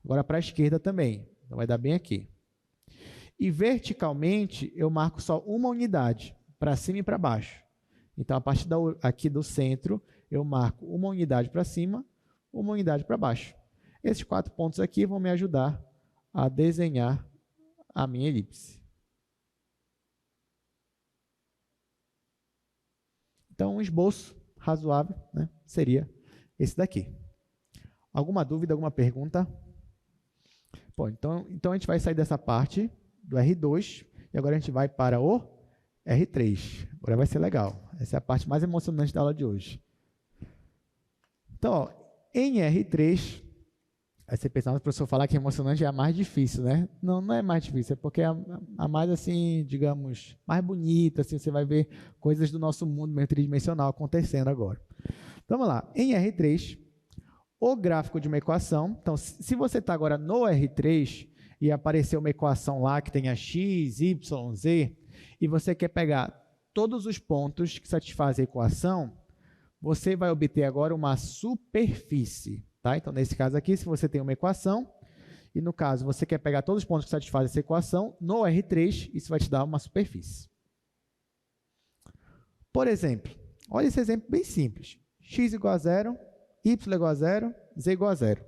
S1: Agora, para a esquerda também. Então, vai dar bem aqui. E verticalmente, eu marco só uma unidade, para cima e para baixo. Então, a partir aqui do centro, eu marco uma unidade para cima, uma unidade para baixo. Esses 4 pontos aqui vão me ajudar a desenhar a minha elipse. Então, um esboço razoável, né, seria esse daqui. Alguma dúvida, alguma pergunta? Bom, então a gente vai sair dessa parte do R2 e agora a gente vai para o R3. Agora vai ser legal. Essa é a parte mais emocionante da aula de hoje. Então, ó, em R3, aí você pensa, o professor falar que emocionante é a mais difícil, né? Não, não é mais difícil, é porque é a mais, assim, digamos, mais bonita, assim, você vai ver coisas do nosso mundo meio tridimensional acontecendo agora. Então, vamos lá. Em R3, o gráfico de uma equação, então, se você está agora no R3 e apareceu uma equação lá que tenha x, y, z, e você quer pegar todos os pontos que satisfazem a equação, você vai obter agora uma superfície. Tá? Então, nesse caso aqui, se você tem uma equação, e no caso você quer pegar todos os pontos que satisfazem essa equação, no R3, isso vai te dar uma superfície. Por exemplo, olha esse exemplo bem simples. X igual a 0, y igual a 0, z igual a 0.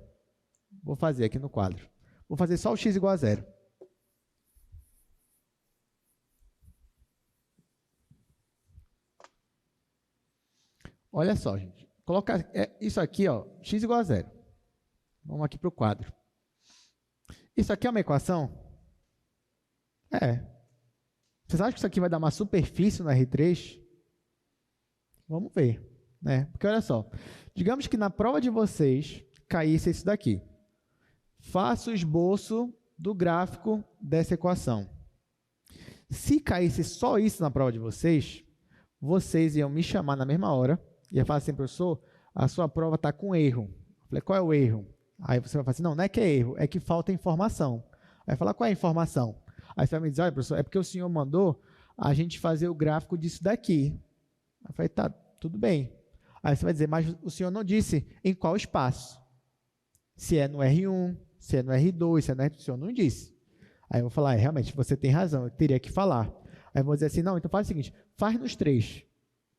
S1: Vou fazer aqui no quadro. Vou fazer só o x igual a 0. Olha só, gente. Colocar isso aqui, ó, x igual a 0. Vamos aqui para o quadro. Isso aqui é uma equação? É. Vocês acham que isso aqui vai dar uma superfície no R3? Vamos ver, né? Porque olha só, digamos que na prova de vocês caísse isso daqui. Faça o esboço do gráfico dessa equação. Se caísse só isso na prova de vocês, vocês iam me chamar na mesma hora e ia falar assim, professor, a sua prova está com erro. Eu falei, qual é o erro? Aí você vai falar assim, não, não é que é erro, é que falta informação. Aí eu falar, qual é a informação? Aí você vai me dizer, olha, professor, é porque o senhor mandou a gente fazer o gráfico disso daqui. Eu falei, tá, tudo bem. Aí você vai dizer, mas o senhor não disse em qual espaço. Se é no R1, se é no R2, se é no R3, o senhor não disse. Aí eu vou falar, realmente, você tem razão, eu teria que falar. Aí eu vou dizer assim, não, então faz o seguinte, faz nos 3.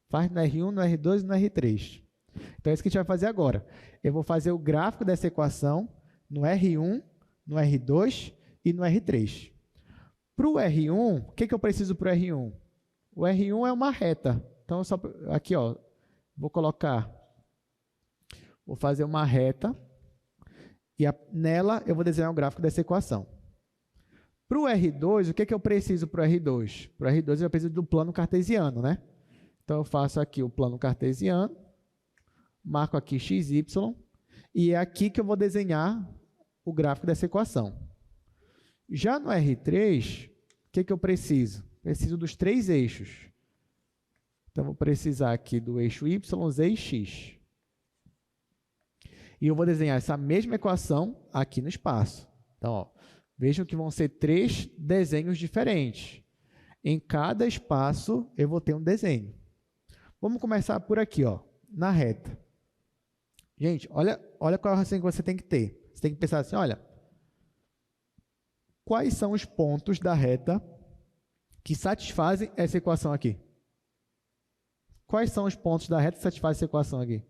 S1: Faz no R1, no R2 e no R3. Então é isso que a gente vai fazer agora. Eu vou fazer o gráfico dessa equação no R1, no R2 e no R3. Para o R1, o que eu preciso para o R1? O R1 é uma reta. Então, só aqui, ó, vou fazer uma reta e nela eu vou desenhar o gráfico dessa equação. Para o R2, o que eu preciso para o R2? Para o R2 eu preciso do plano cartesiano, né? Então, eu faço aqui o plano cartesiano, marco aqui x, y, e é aqui que eu vou desenhar o gráfico dessa equação. Já no R3, o que eu preciso? Preciso dos 3 eixos. Então, vou precisar aqui do eixo y, z e x. E eu vou desenhar essa mesma equação aqui no espaço. Então, ó, vejam que vão ser 3 desenhos diferentes. Em cada espaço, eu vou ter um desenho. Vamos começar por aqui, ó, na reta. Gente, olha qual é o raciocínio que você tem que ter. Você tem que pensar assim, olha, quais são os pontos da reta que satisfazem essa equação aqui? Quais são os pontos da reta que satisfazem essa equação aqui?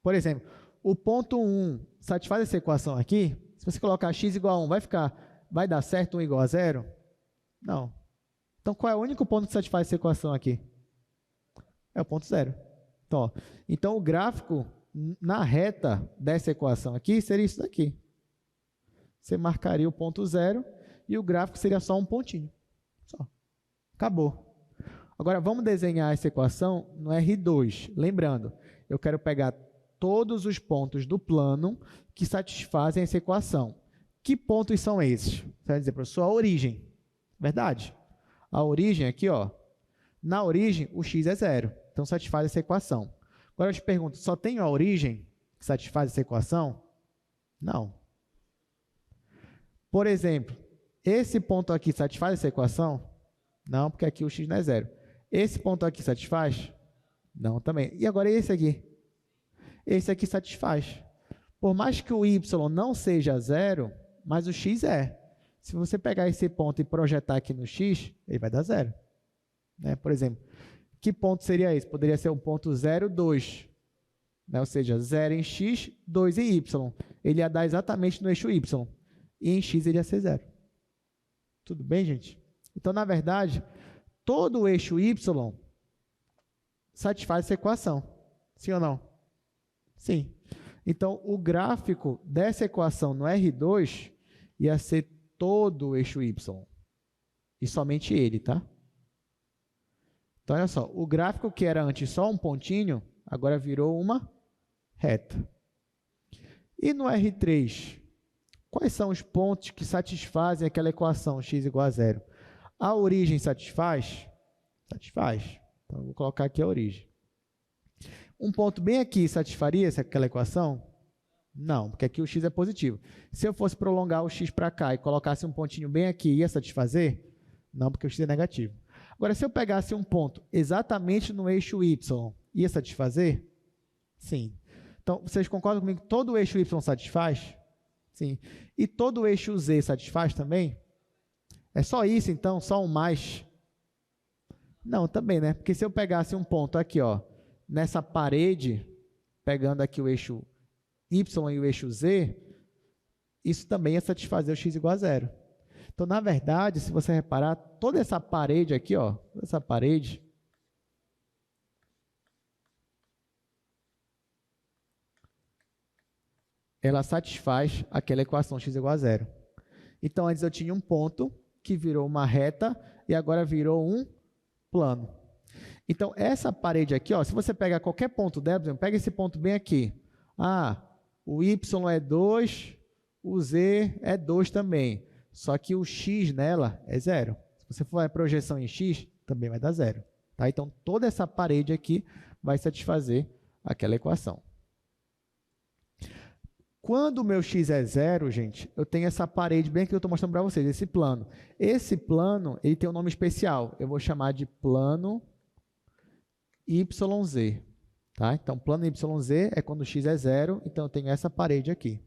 S1: Por exemplo, o ponto 1 satisfaz essa equação aqui? Se você colocar x igual a 1, vai dar certo 1 igual a 0? Não. Então, qual é o único ponto que satisfaz essa equação aqui? É o ponto zero. Então, o gráfico na reta dessa equação aqui seria isso daqui. Você marcaria o ponto zero e o gráfico seria só um pontinho. Só. Acabou. Agora, vamos desenhar essa equação no R2. Lembrando, eu quero pegar todos os pontos do plano que satisfazem essa equação. Que pontos são esses? Você vai dizer, professor, a origem. Verdade? A origem aqui, ó, na origem, o x é zero. Então, satisfaz essa equação. Agora, eu te pergunto, só tem a origem que satisfaz essa equação? Não. Por exemplo, esse ponto aqui satisfaz essa equação? Não, porque aqui o x não é zero. Esse ponto aqui satisfaz? Não, também. E agora esse aqui? Esse aqui satisfaz. Por mais que o y não seja zero, mas o x é. Se você pegar esse ponto e projetar aqui no x, ele vai dar zero. Né? Por exemplo, que ponto seria esse? Poderia ser o ponto 0, 2. Né? Ou seja, 0 em x, 2 em y. Ele ia dar exatamente no eixo y. E em x ele ia ser zero. Tudo bem, gente? Então, na verdade, todo o eixo y satisfaz essa equação. Sim ou não? Sim. Então, o gráfico dessa equação no R2 ia ser todo o eixo y. E somente ele, tá? Então, olha só. O gráfico que era antes só um pontinho, agora virou uma reta. E no R3, quais são os pontos que satisfazem aquela equação x igual a zero? A origem satisfaz? Satisfaz. Então, eu vou colocar aqui a origem. Um ponto bem aqui satisfaria aquela equação? Não, porque aqui o x é positivo. Se eu fosse prolongar o x para cá e colocasse um pontinho bem aqui, ia satisfazer? Não, porque o x é negativo. Agora, se eu pegasse um ponto exatamente no eixo y, ia satisfazer? Sim. Então, vocês concordam comigo que todo o eixo y satisfaz? Sim. E todo o eixo z satisfaz também? É só isso, então? Só um mais? Não, também, né? Porque se eu pegasse um ponto aqui, ó, nessa parede, pegando aqui o eixo y e o eixo z, isso também ia satisfazer o x igual a zero. Então, na verdade, se você reparar, toda essa parede aqui, ó, essa parede, ela satisfaz aquela equação x igual a zero. Então, antes eu tinha um ponto que virou uma reta e agora virou um plano. Então, essa parede aqui, ó, se você pegar qualquer ponto dela, por exemplo, pega esse ponto bem aqui. Ah, o y é 2, o z é 2 também. Só que o x nela é zero. Se você for a projeção em x, também vai dar zero. Tá? Então, toda essa parede aqui vai satisfazer aquela equação. Quando o meu x é zero, gente, eu tenho essa parede bem aqui que eu estou mostrando para vocês, esse plano. Esse plano, ele tem um nome especial. Eu vou chamar de plano YZ. Tá? Então, plano YZ é quando o x é zero, então eu tenho essa parede aqui.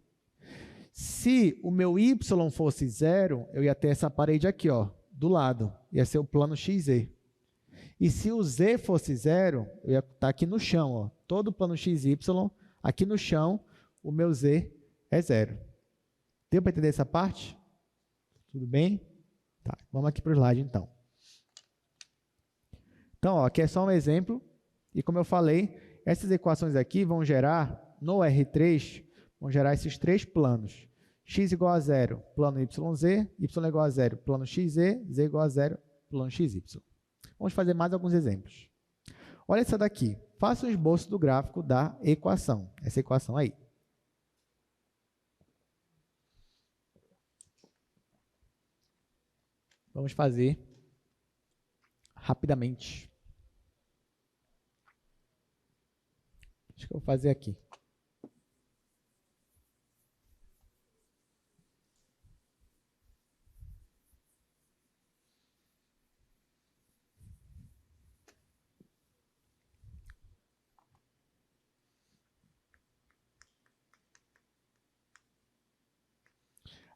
S1: Se o meu y fosse zero, eu ia ter essa parede aqui, ó, do lado. Ia ser o plano XZ. E se o z fosse zero, eu ia estar aqui no chão, ó, todo o plano XY, aqui no chão, o meu z é zero. Deu para entender essa parte? Tudo bem? Tá, vamos aqui para o slide, então. Então, ó, aqui é só um exemplo. E como eu falei, essas equações aqui vão gerar, no R3, vão gerar esses três planos. X igual a zero, plano YZ, Y igual a zero, plano XZ, Z igual a zero, plano XY. Vamos fazer mais alguns exemplos. Olha essa daqui. Faça um esboço do gráfico da equação. Essa equação aí. Vamos fazer rapidamente. Acho que eu vou fazer aqui.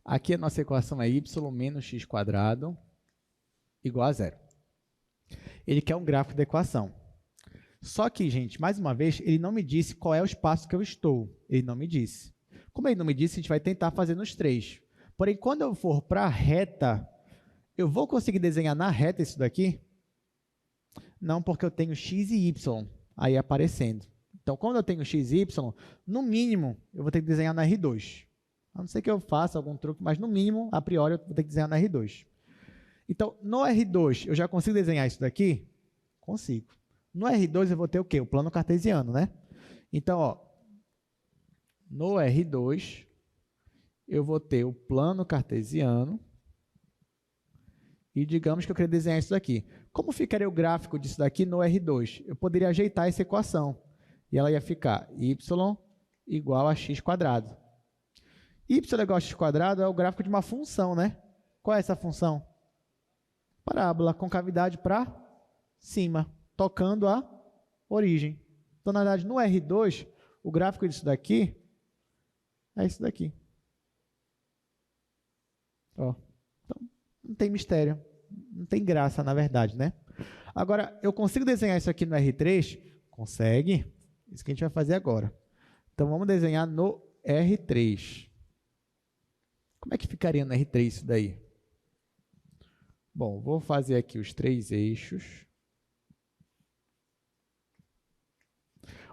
S1: Aqui a nossa equação é y menos x quadrado igual a zero. Ele quer um gráfico da equação. Só que, gente, mais uma vez, ele não me disse qual é o espaço que eu estou. Ele não me disse. Como ele não me disse, a gente vai tentar fazer nos três. Porém, quando eu for para a reta, Eu vou conseguir desenhar na reta isso daqui? Não, porque eu tenho x e y aí aparecendo. Então, quando eu tenho x e y, no mínimo, eu vou ter que desenhar na R2. A não ser que eu faça algum truque, mas no mínimo, a priori, eu vou ter que desenhar na R2. Então, no R2, eu já consigo desenhar isso daqui? Consigo. No R2, eu vou ter o quê? O plano cartesiano, né? Então, ó, no R2, eu vou ter o plano cartesiano e digamos que eu queria desenhar isso daqui. Como ficaria o gráfico disso daqui no R2? Eu poderia ajeitar essa equação e ela ia ficar y igual a x quadrado. Y igual a x quadrado é o gráfico de uma função, né? Qual é essa função? Parábola, concavidade para cima, tocando a origem. Então, na verdade, no R2, o gráfico disso daqui é isso daqui. Ó. Então, não tem mistério, não tem graça, na verdade, né? Agora, eu consigo desenhar isso aqui no R3? Consegue. Isso que a gente vai fazer agora. Então, vamos desenhar no R3. Como é que ficaria no R3 isso daí? Bom, vou fazer aqui os 3 eixos.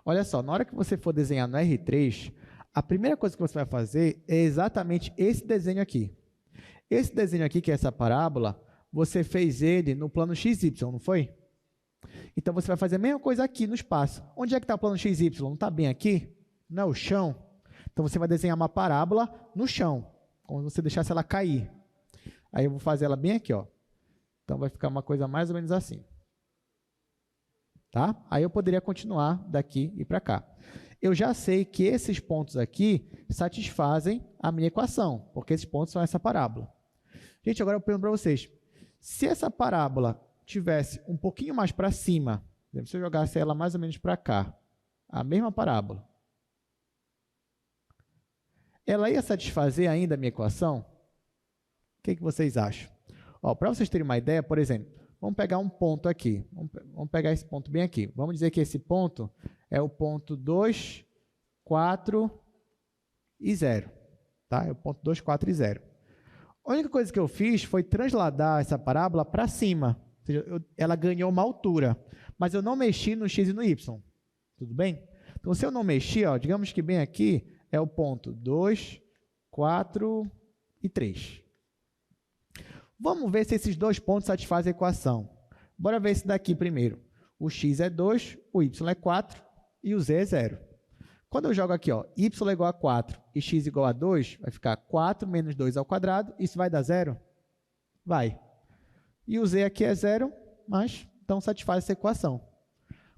S1: Olha só, na hora que você for desenhar no R3, a primeira coisa que você vai fazer é exatamente esse desenho aqui. Esse desenho aqui, que é essa parábola, você fez ele no plano XY, não foi? Então, você vai fazer a mesma coisa aqui no espaço. Onde é que está o plano XY? Não está bem aqui? Não é o chão? Então, você vai desenhar uma parábola no chão, como se você deixasse ela cair. Aí, eu vou fazer ela bem aqui, ó. Então, vai ficar uma coisa mais ou menos assim. Tá? Aí, eu poderia continuar daqui e para cá. Eu já sei que esses pontos aqui satisfazem a minha equação, porque esses pontos são essa parábola. Gente, agora eu pergunto para vocês, se essa parábola tivesse um pouquinho mais para cima, se eu jogasse ela mais ou menos para cá, a mesma parábola, ela ia satisfazer ainda a minha equação? O que vocês acham? Para vocês terem uma ideia, por exemplo, vamos pegar um ponto aqui, vamos pegar esse ponto bem aqui. Vamos dizer que esse ponto é o ponto 2, 4 e 0. Tá? É o ponto 2, 4 e 0. A única coisa que eu fiz foi transladar essa parábola para cima. Ou seja, ela ganhou uma altura, mas eu não mexi no x e no y. Tudo bem? Então, se eu não mexi, ó, digamos que bem aqui é o ponto 2, 4 e 3. Vamos ver se esses dois pontos satisfazem a equação. Bora ver esse daqui primeiro. O x é 2, o y é 4 e o z é 0. Quando eu jogo aqui, ó, y é igual a 4 e x igual a 2, vai ficar 4 menos 2 ao quadrado. Isso vai dar 0? Vai. E o z aqui é 0, mas então satisfaz essa equação.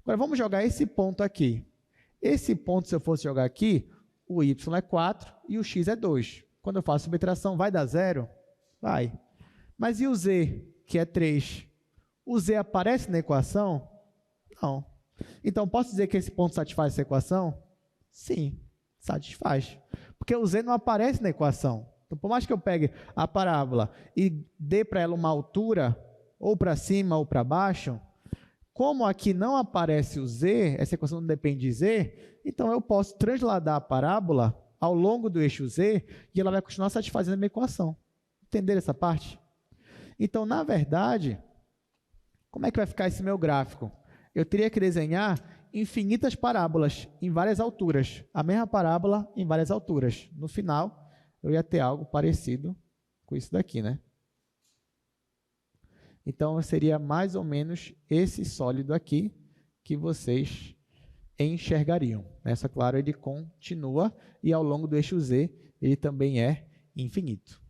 S1: Agora, vamos jogar esse ponto aqui. Esse ponto, se eu fosse jogar aqui, o y é 4 e o x é 2. Quando eu faço subtração, vai dar 0? Vai. Mas e o z, que é 3? O z aparece na equação? Não. Então, posso dizer que esse ponto satisfaz essa equação? Sim, satisfaz. Porque o z não aparece na equação. Então, por mais que eu pegue a parábola e dê para ela uma altura, ou para cima ou para baixo, como aqui não aparece o z, essa equação não depende de z, então eu posso transladar a parábola ao longo do eixo z e ela vai continuar satisfazendo a minha equação. Entenderam essa parte? Então, na verdade, como é que vai ficar esse meu gráfico? Eu teria que desenhar infinitas parábolas em várias alturas. A mesma parábola em várias alturas. No final, eu ia ter algo parecido com isso daqui, né? Então, seria mais ou menos esse sólido aqui que vocês enxergariam. Nessa, claro, ele continua e ao longo do eixo Z, ele também é infinito.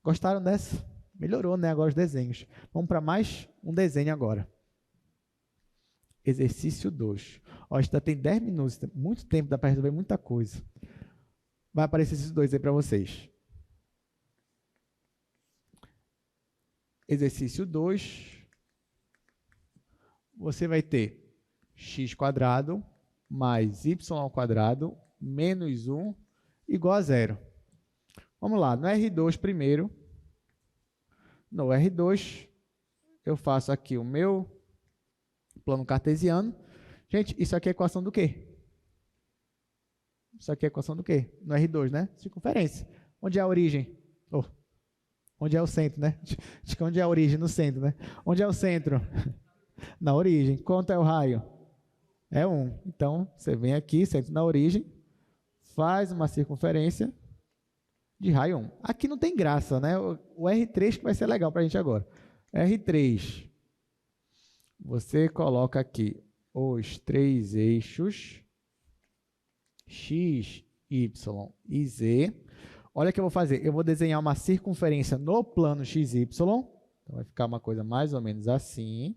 S1: Gostaram dessa? Melhorou, né? Agora os desenhos. Vamos para mais um desenho agora. Exercício 2. Ó, ainda tem 10 minutos, muito tempo, dá para resolver muita coisa. Vai aparecer esses dois aí para vocês. Exercício 2. Você vai ter x² mais y² menos 1 igual a 0. Vamos lá, no R2 primeiro. No R2, eu faço aqui o meu plano cartesiano. Gente, isso aqui é equação do quê? Isso aqui é equação do quê? No R2, né? Circunferência. Onde é a origem? Onde é o centro, né? Acho que onde é a origem? No centro, né? Onde é o centro? Na origem. Quanto é o raio? É 1. Então, você vem aqui, centro na origem, faz uma circunferência de raio 1. Aqui não tem graça, né? O R3 que vai ser legal para a gente agora. R3. Você coloca aqui os 3 eixos X, Y e Z. Olha o que eu vou fazer. Eu vou desenhar uma circunferência no plano XY. Então, vai ficar uma coisa mais ou menos assim.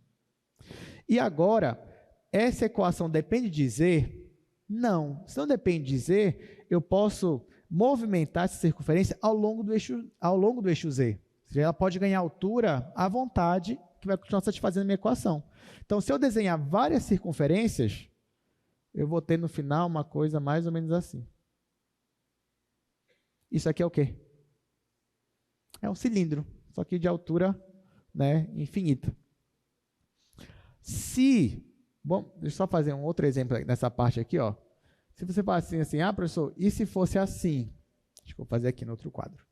S1: E agora, essa equação depende de Z? Não. Se não depende de Z, eu posso movimentar essa circunferência ao longo do eixo Z. Ou seja, ela pode ganhar altura à vontade, que vai continuar satisfazendo a minha equação. Então, se eu desenhar várias circunferências, eu vou ter no final uma coisa mais ou menos assim. Isso aqui é o quê? É um cilindro, só que de altura, né, infinita. Bom, deixa eu só fazer um outro exemplo nessa parte aqui, ó. Se você fala assim, professor, e se fosse assim? Acho que eu vou fazer aqui no outro quadro.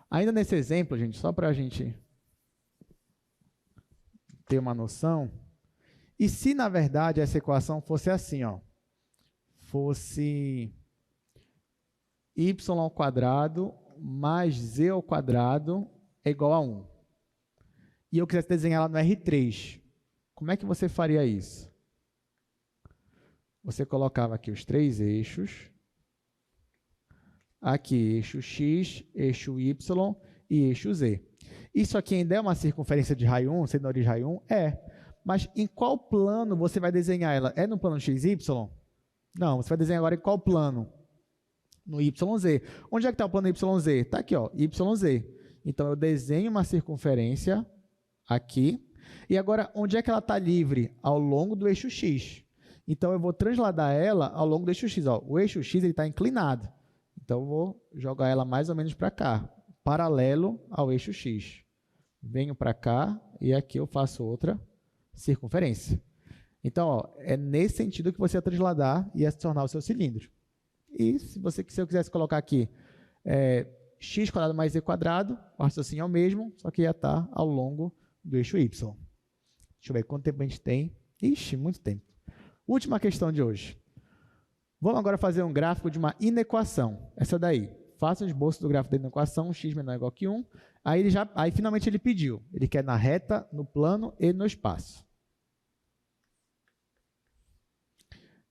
S1: Ainda nesse exemplo, gente, só para a gente ter uma noção, e se na verdade essa equação fosse assim, ó, fosse y² mais z² é igual a 1. E eu quisesse desenhar ela no R3. Como é que você faria isso? Você colocava aqui os 3 eixos. Aqui, eixo X, eixo Y e eixo Z. Isso aqui ainda é uma circunferência de raio 1, sendo a origem raio 1? É. Mas em qual plano você vai desenhar ela? É no plano XY? Não, você vai desenhar agora em qual plano? No YZ. Onde é que está o plano YZ? Está aqui, ó, YZ. Então, eu desenho uma circunferência aqui. E agora, onde é que ela está livre? Ao longo do eixo X. Então, eu vou transladar ela ao longo do eixo X. Ó. O eixo X está inclinado. Então, eu vou jogar ela mais ou menos para cá, paralelo ao eixo X. Venho para cá e aqui eu faço outra circunferência. Então, ó, é nesse sentido que você ia trasladar e ia se tornar o seu cilindro. E se eu quisesse colocar aqui x² mais z², o raciocínio é o mesmo, só que ia estar ao longo do eixo y. Deixa eu ver quanto tempo a gente tem. Ixi, muito tempo. Última questão de hoje. Vamos agora fazer um gráfico de uma inequação. Essa daí. Faça um esboço do gráfico da inequação, x menor ou igual que 1. Aí finalmente ele pediu. Ele quer na reta, no plano e no espaço.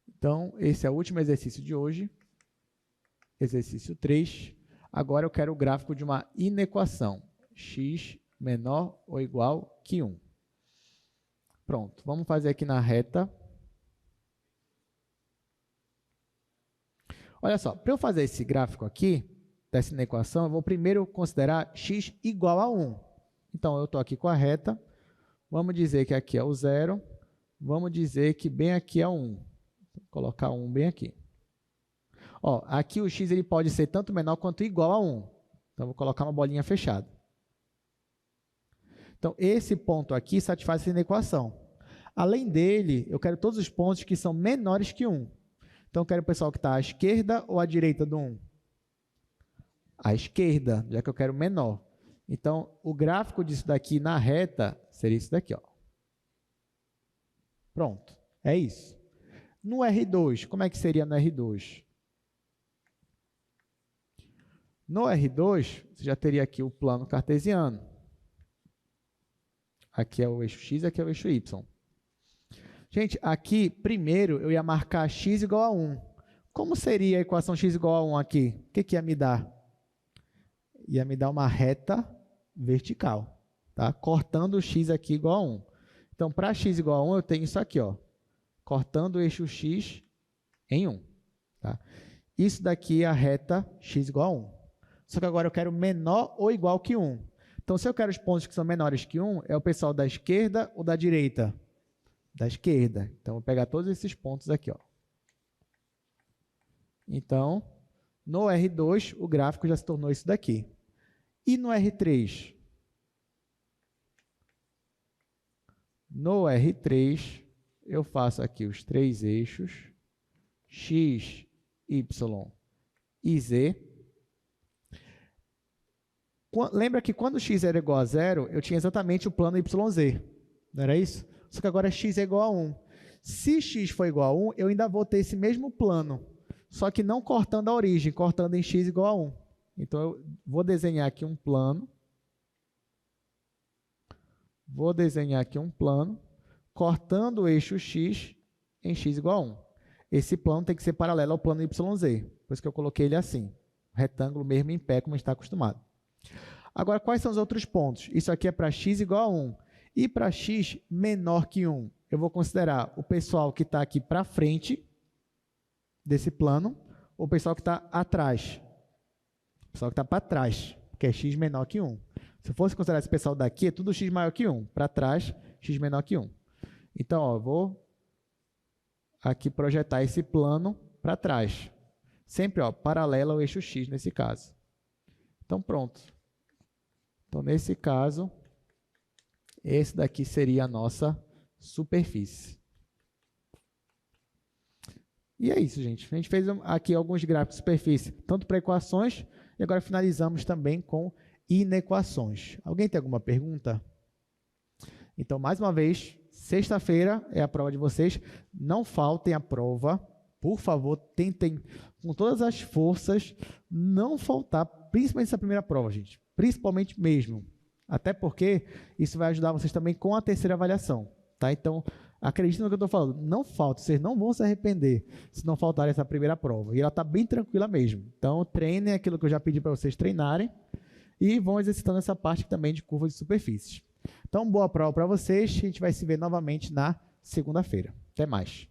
S1: Então, esse é o último exercício de hoje. Exercício 3. Agora eu quero o gráfico de uma inequação. X menor ou igual que 1. Pronto. Vamos fazer aqui na reta. Olha só, para eu fazer esse gráfico aqui, dessa inequação, eu vou primeiro considerar x igual a 1. Então, eu estou aqui com a reta. Vamos dizer que aqui é o 0. Vamos dizer que bem aqui é 1. Vou colocar 1 bem aqui. Ó, aqui o x ele pode ser tanto menor quanto igual a 1. Então, vou colocar uma bolinha fechada. Então, esse ponto aqui satisfaz essa inequação. Além dele, eu quero todos os pontos que são menores que 1. Então, eu quero o pessoal que está à esquerda ou à direita do 1? À esquerda, já que eu quero menor. Então, o gráfico disso daqui na reta seria isso daqui, ó. Pronto, é isso. No R2, como é que seria no R2? No R2, você já teria aqui o plano cartesiano. Aqui é o eixo X, aqui é o eixo Y. Gente, aqui, primeiro, eu ia marcar x igual a 1. Como seria a equação x igual a 1 aqui? O que ia me dar? Ia me dar uma reta vertical, tá? Cortando o x aqui igual a 1. Então, para x igual a 1, eu tenho isso aqui, ó, cortando o eixo x em 1. Tá? Isso daqui é a reta x igual a 1. Só que agora eu quero menor ou igual que 1. Então, se eu quero os pontos que são menores que 1, é o pessoal da esquerda ou da direita? Da esquerda. Então, vou pegar todos esses pontos aqui, ó. Então, no R2, o gráfico já se tornou isso daqui. E no R3? No R3, eu faço aqui os 3 eixos, x, y e z. Lembra que quando x era igual a 0, eu tinha exatamente o plano YZ, não era isso? Só que agora x é igual a 1. Se x for igual a 1, eu ainda vou ter esse mesmo plano, só que não cortando a origem, cortando em x igual a 1. Então, eu vou desenhar aqui um plano. Cortando o eixo x em x igual a 1. Esse plano tem que ser paralelo ao plano YZ, por isso que eu coloquei ele assim, retângulo mesmo em pé, como a gente está acostumado. Agora, quais são os outros pontos? Isso aqui é para x igual a 1. E para x menor que 1, eu vou considerar o pessoal que está aqui para frente desse plano, ou o pessoal que está atrás. O pessoal que está para trás, que é x menor que 1. Se eu fosse considerar esse pessoal daqui, é tudo x maior que 1. Para trás, x menor que 1. Então, ó, eu vou aqui projetar esse plano para trás. Sempre, ó, paralelo ao eixo x nesse caso. Então, pronto. Então, nesse caso, esse daqui seria a nossa superfície. E é isso, gente. A gente fez aqui alguns gráficos de superfície, tanto para equações, e agora finalizamos também com inequações. Alguém tem alguma pergunta? Então, mais uma vez, sexta-feira é a prova de vocês. Não faltem a prova. Por favor, tentem com todas as forças não faltar, principalmente essa primeira prova, gente. Principalmente mesmo. Até porque isso vai ajudar vocês também com a terceira avaliação. Tá? Então, acreditem no que eu estou falando. Não falta, vocês não vão se arrepender se não faltar essa primeira prova. E ela está bem tranquila mesmo. Então, treinem aquilo que eu já pedi para vocês treinarem e vão exercitando essa parte também de curva de superfícies. Então, boa prova para vocês. A gente vai se ver novamente na segunda-feira. Até mais.